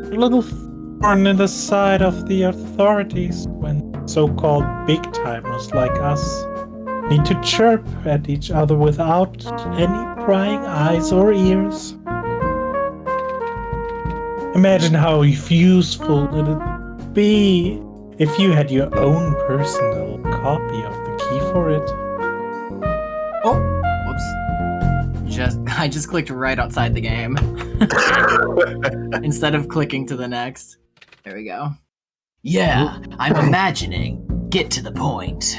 A little thorn in the side of the authorities when so-called big-timers like us need to chirp at each other without any prying eyes or ears. Imagine how useful it would be if you had your own personal copy of the key for it. Oh, whoops. I just clicked right outside the game. Instead of clicking to the next. There we go. Yeah, I'm imagining. Get to the point.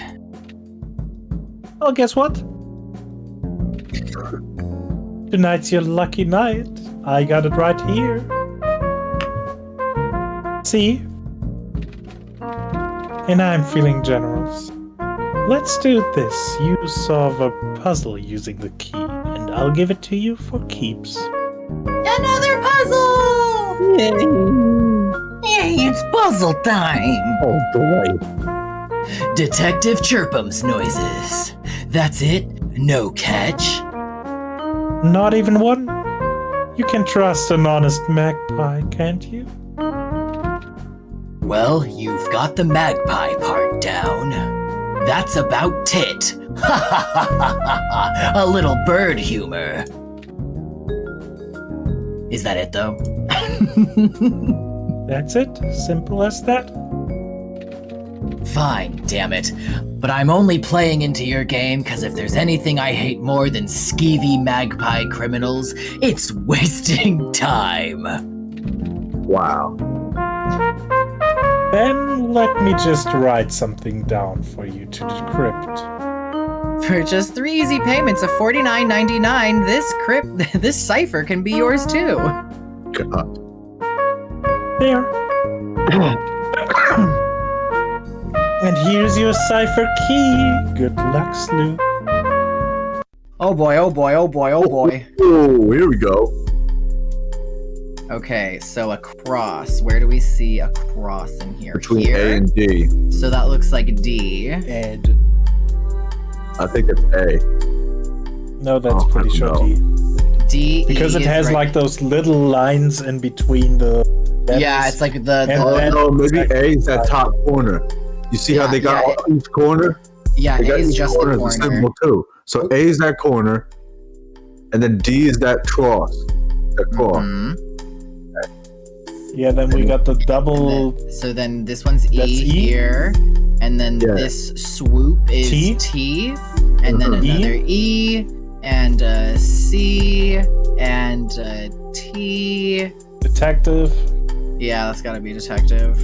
Well, guess what? Tonight's your lucky night. I got it right here. See? And I'm feeling generous. Let's do this. You solve a puzzle using the key, and I'll give it to you for keeps. Another puzzle! Yay, it's puzzle time! Oh, boy. Detective Chirpums noises. That's it? No catch? Not even one? You can trust an honest magpie, can't you? Well, you've got the magpie part down. That's about tit. Ha ha ha ha ha! A little bird humor. Is that it, though? That's it. Simple as that. Fine, damn it. But I'm only playing into your game because if there's anything I hate more than skeevy magpie criminals, it's wasting time. Wow. Then let me just write something down for you to decrypt. For just 3 easy payments of $49.99, this cipher can be yours too. God. There. And here's your cipher key. Good luck, Sleuth. Oh boy, oh boy, oh boy, oh boy. Oh, here we go. Okay, so a cross. Where do we see a cross in here? Between Here? A and D. So that looks like D. Ed. I think it's A. No, that's Oh, pretty I sure don't D. D. Because E it is has right- like those little lines in between the letters. Yeah, it's like the And Oh, then- no, maybe A is that top corner. You see how Yeah, they got yeah, each corner? yeah, They A got is each just the corner as a corner. symbol too. So A is that corner, and then D is that cross. That cross. Mhm. Yeah, then we got the And double so then this one's E That's E? here, and then Yeah. this swoop is T? T, and then Mhm. another E, and C, and T. detective. Yeah, that's gotta be detective.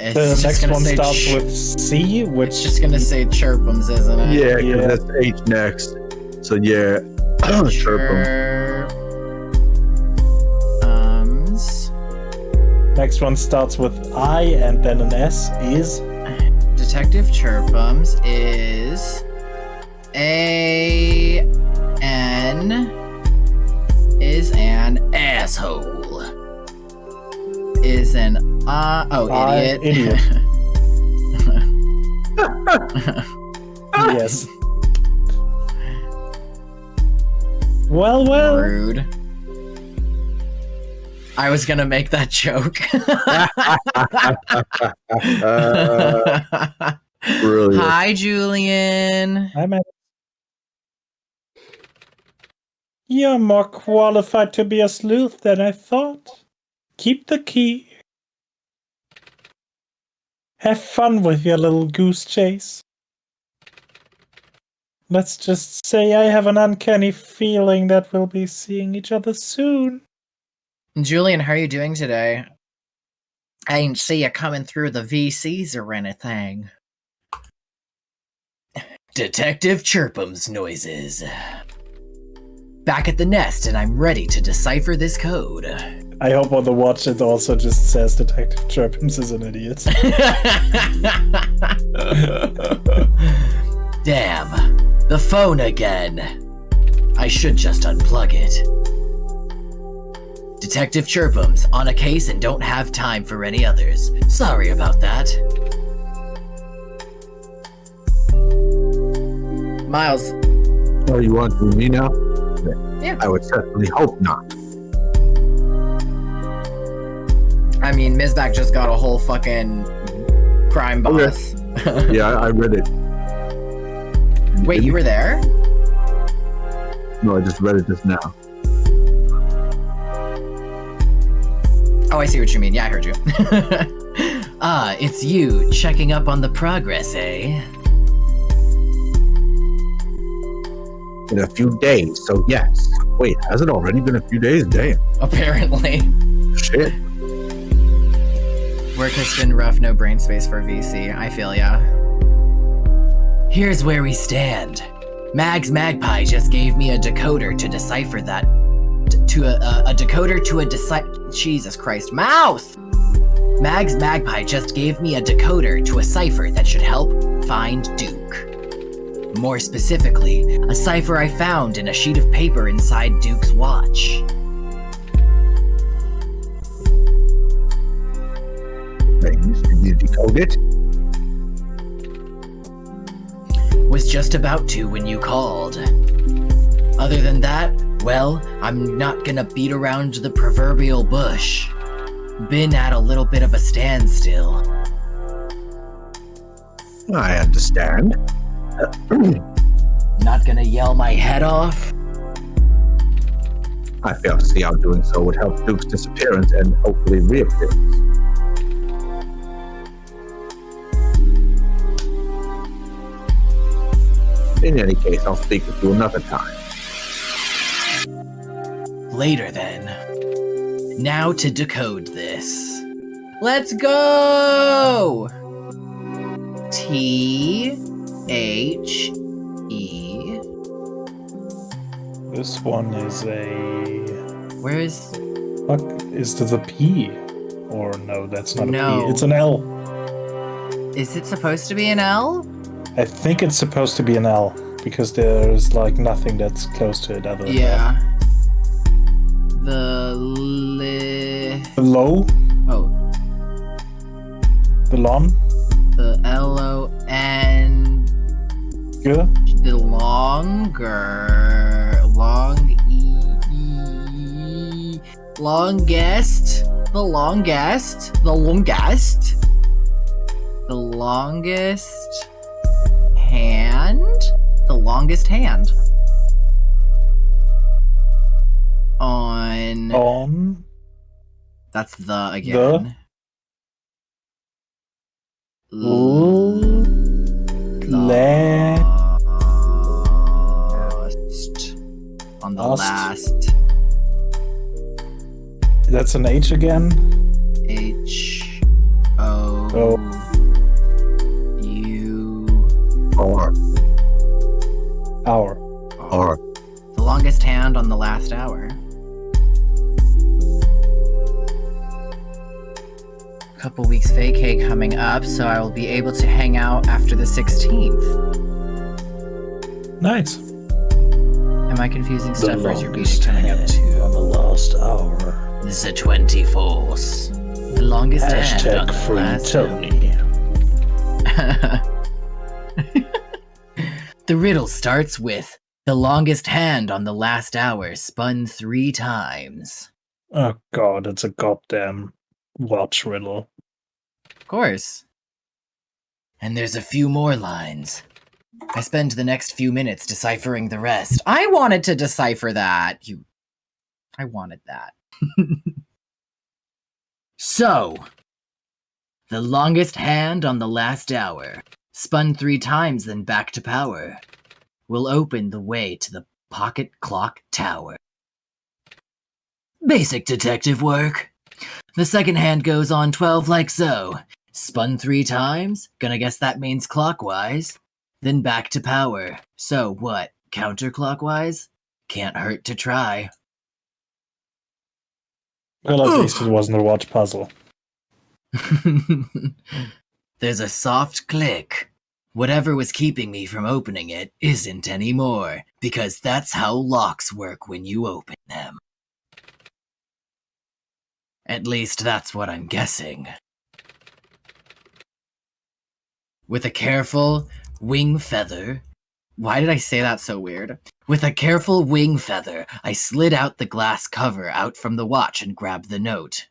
It's The just next gonna one say starts with C, It's which just gonna say Chirpums, isn't it? Yeah, because Yeah. that's H next. So yeah, Chirpum. next one starts with I and then an S is Detective Chirpums is A-N is an asshole. Is an idiot. idiot. Yes. Well. Rude. I was gonna make that joke. Brilliant. Hi, Julian. I'm at. You're more qualified to be a sleuth than I thought. Keep the key. Have fun with your little goose chase. Let's just say I have an uncanny feeling that we'll be seeing each other soon. Julian, how are you doing today? I didn't see you coming through the VCs or anything. Detective Chirpums noises. Back at the nest, and I'm ready to decipher this code. I hope on the watch it also just says Detective Chirpums is an idiot. Damn, the phone again. I should just unplug it. Detective Chirpums, on a case and don't have time for any others. Sorry about that. Miles, Oh, you want to do me now? Yeah. I would certainly hope not. I mean, Misbac just got a whole fucking crime Okay. boss. Yeah, I read it. Wait, you were there? No, I just read it just now. Oh, I see what you mean. Yeah, I heard you. Ah, it's you checking up on the progress, eh? In a few days, so yes. Wait, has it already been a few days? Damn. Apparently. Shit. Work has been rough, no brain space for VC. I feel ya. Here's where we stand. Mag's Magpie just gave me a decoder to decipher that. A decoder to a Jesus Christ, mouth! Mag's Magpie just gave me a decoder to a cipher that should help find Duke. More specifically, a cipher I found in a sheet of paper inside Duke's watch. Things. Did you decode it? Was just about to when you called. Other than that, well, I'm not gonna beat around the proverbial bush. Been at a little bit of a standstill. I understand. Not gonna yell my head off. I fail to see how doing so would help Duke's disappearance and hopefully reappearance. In any case, I'll speak with you another time. Later then. Now to decode this. Let's go! T-H-E. This one is a... Where is... Fuck, is this a P? Or no, that's not a No. P. It's an L. Is it supposed to be an L? I think it's supposed to be an L, because there's like nothing that's close to it other than Yeah. that. The low? Oh. The lon? The L-O-N... Good? The longer... Longest... The longest... The longest... The longest... Hand? The longest hand. On... That's the again. Last. On the last. That's an H again? H-O-U... R. Hour. R. The longest hand on the last hour. Couple weeks vacay coming up, so I will be able to hang out after the 16th. Nice. Am I confusing stuff, or is your beating coming up too? On the last hour. The 24th. The longest hand on the Free last Tony. The riddle starts with the longest hand on the last hour spun 3 times. Oh god, it's a goddamn watch riddle. Of course. And there's a few more lines. I spend the next few minutes deciphering the rest. I wanted to decipher that. I wanted that. So, the longest hand on the last hour, spun 3 times then back to power, will open the way to the pocket clock tower. Basic detective work. The second hand goes on 12 like so. Spun 3 times, gonna guess that means clockwise, then back to power. So what, counterclockwise? Can't hurt to try. Well, at least it wasn't a watch puzzle. There's a soft click. Whatever was keeping me from opening it isn't anymore, because that's how locks work when you open them. At least that's what I'm guessing. With a careful wing feather... Why did I say that so weird? With a careful wing feather, I slid out the glass cover out from the watch and grabbed the note.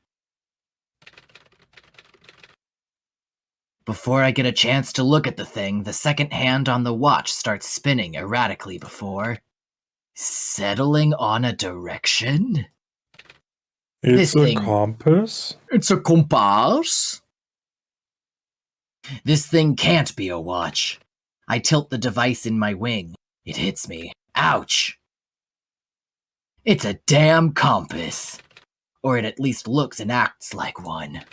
Before I get a chance to look at the thing, the second hand on the watch starts spinning erratically before settling on a direction. It's This a thing- compass? It's a compass. This thing can't be a watch. I tilt the device in my wing. It hits me. Ouch! It's a damn compass. Or it at least looks and acts like one.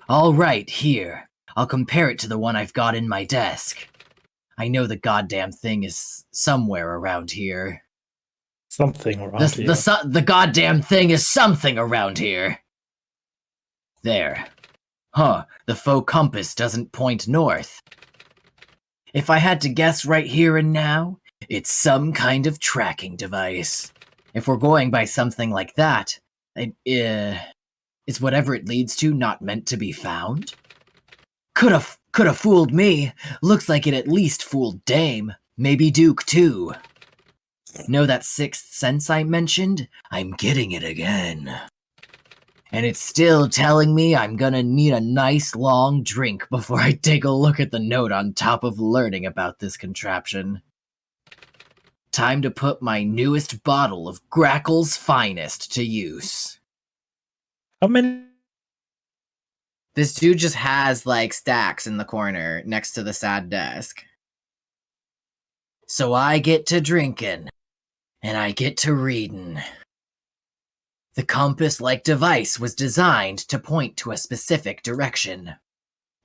All right, here. I'll compare it to the one I've got in my desk. I know the goddamn thing is somewhere around here. Something around here. The goddamn thing is something around here. There. Huh, the faux compass doesn't point north. If I had to guess right here and now, it's some kind of tracking device. If we're going by something like that, is whatever it leads to not meant to be found? Coulda fooled me. Looks like it at least fooled Dame. Maybe Duke too. Know that 6th sense I mentioned? I'm getting it again. And it's still telling me I'm gonna need a nice long drink before I take a look at the note on top of learning about this contraption. Time to put my newest bottle of Grackle's finest to use. How many? This dude just has, like, stacks in the corner next to the sad desk. So I get to drinking, and I get to reading. The compass-like device was designed to point to a specific direction.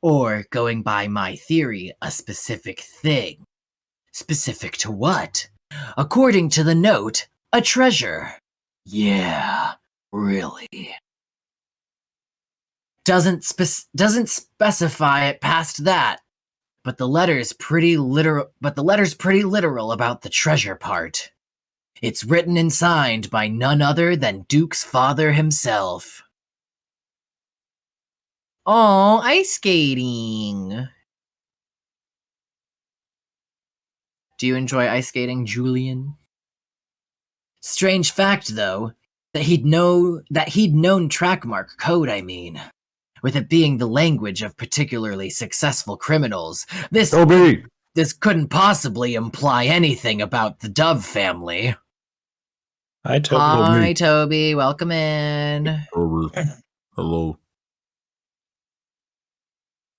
Or, going by my theory, a specific thing. Specific to what? According to the note, a treasure. Yeah, really. Doesn't specify it past that. But the letter's pretty literal about the treasure part. It's written and signed by none other than Duke's father himself. Oh, ice skating. Do you enjoy ice skating, Julian? Strange fact, though, that he'd known trackmark code, I mean. With it being the language of particularly successful criminals, this couldn't possibly imply anything about the Dove family. Hi, Toby. Hi, Toby. Welcome in. Hello.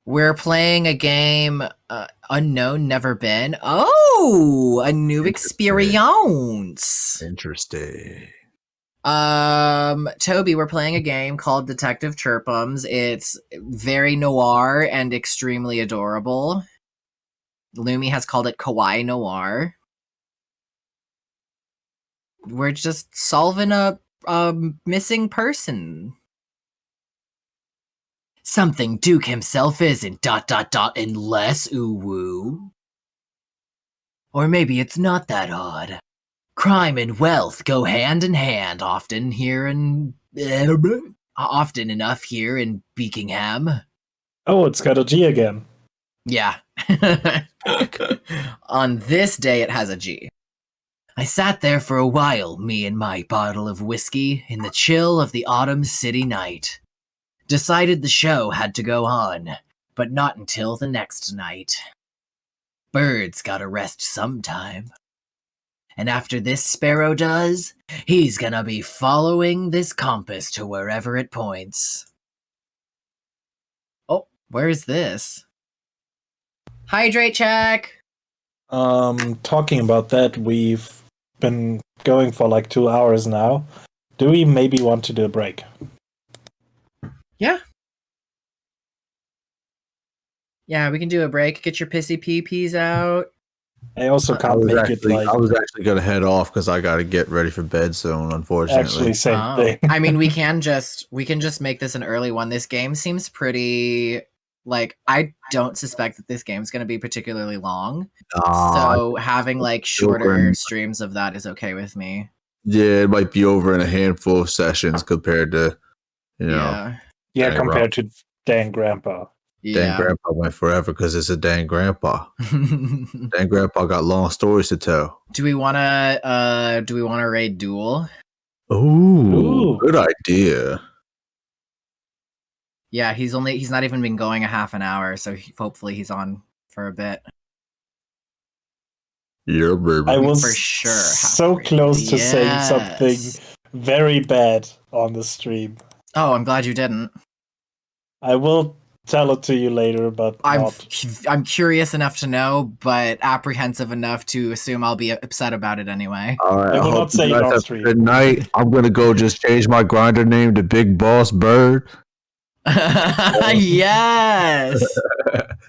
We're playing a game, Unknown, Never Been. Oh, a new experience. Interesting. Toby, we're playing a game called Detective Chirpums. It's very noir and extremely adorable. Lumi has called it kawaii noir. We're just solving a missing person. Something Duke himself isn't ... unless ooh-woo. Or maybe it's not that odd. Crime and wealth go hand in hand often enough here in Beakingham. Oh, it's got a G again. Yeah. On this day, it has a G. I sat there for a while, me and my bottle of whiskey, in the chill of the autumn city night. Decided the show had to go on, but not until the next night. Birds gotta rest sometime. And after this sparrow does, he's gonna be following this compass to wherever it points. Oh, where is this? Hydrate check! Talking about that, we've been going for like 2 hours now. Do we maybe want to do a break? Yeah. Yeah, we can do a break. Get your pissy pee-pees out. I also can't make it like... I was actually going to head off because I got to get ready for bed soon, unfortunately. Actually, same thing. I mean, we can just make this an early one. This game seems pretty... Like, I don't suspect that this game's going to be particularly long. So having, like, shorter streams of that is okay with me. Yeah, it might be over in a handful of sessions compared to, you know... Yeah, compared to Dan Grandpa. Dan Grandpa went forever because it's a Dan Grandpa. Dan Grandpa got long stories to tell. Do we wanna raid Duel? Ooh, good idea. Yeah, he's not even been going a half an hour, so hopefully he's on for a bit. Yeah, baby. I was for sure so close to saying something very bad on the stream. Oh, I'm glad you didn't. I will tell it to you later, but I'm curious enough to know, but apprehensive enough to assume I'll be upset about it anyway. All right, I will not say it on stream. Good night. I'm gonna go just change my grinder name to Big Boss Bird. Yes.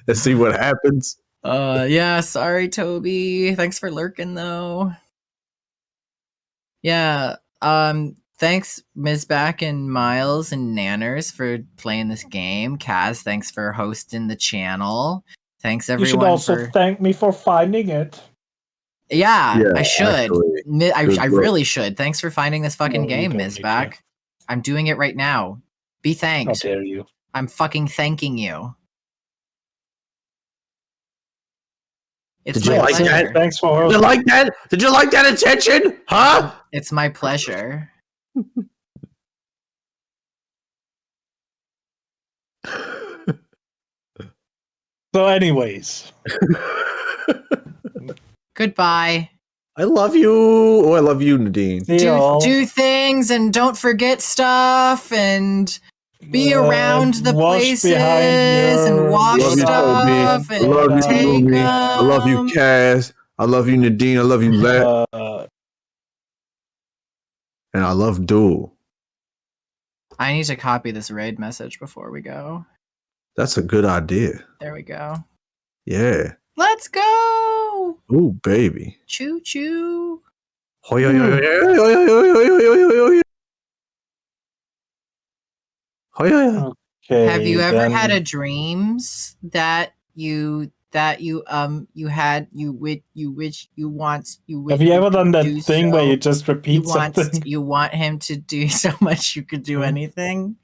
Let's see what happens. Yeah. Sorry, Toby. Thanks for lurking, though. Yeah. Thanks, Misbac and Miles and Nanners for playing this game. Kaz, thanks for hosting the channel. Thanks, everyone. You should also thank me for finding it. Yeah, I should. I really should. Thanks for finding this fucking game, Misbac. I'm doing it right now. Be thanked. How dare you? I'm fucking thanking you. It's Did you like that? Thanks for hosting. Did you like that? Did you like that attention? Huh? It's my pleasure. So anyways. Goodbye. I love you. Oh, I love you, Nadine. Do things and don't forget stuff and be around the places and watch stuff and take them. I love you, Kaz. I love you, Nadine. I love you, Let. And I love Duel. I need to copy this raid message before we go. That's a good idea. There we go. Yeah. Let's go! Ooh, baby. Choo choo. Hoy, hoy, hoy, hoy, hoy, hoy, hoy, hoy, hoy, hoy, hoy, hoy. Hoy, hoy, hoy. Okay, Have you ever then- had a dreams that you had you wish Have you ever done that do thing where so- you just repeat something? you want him to do so much you could do anything?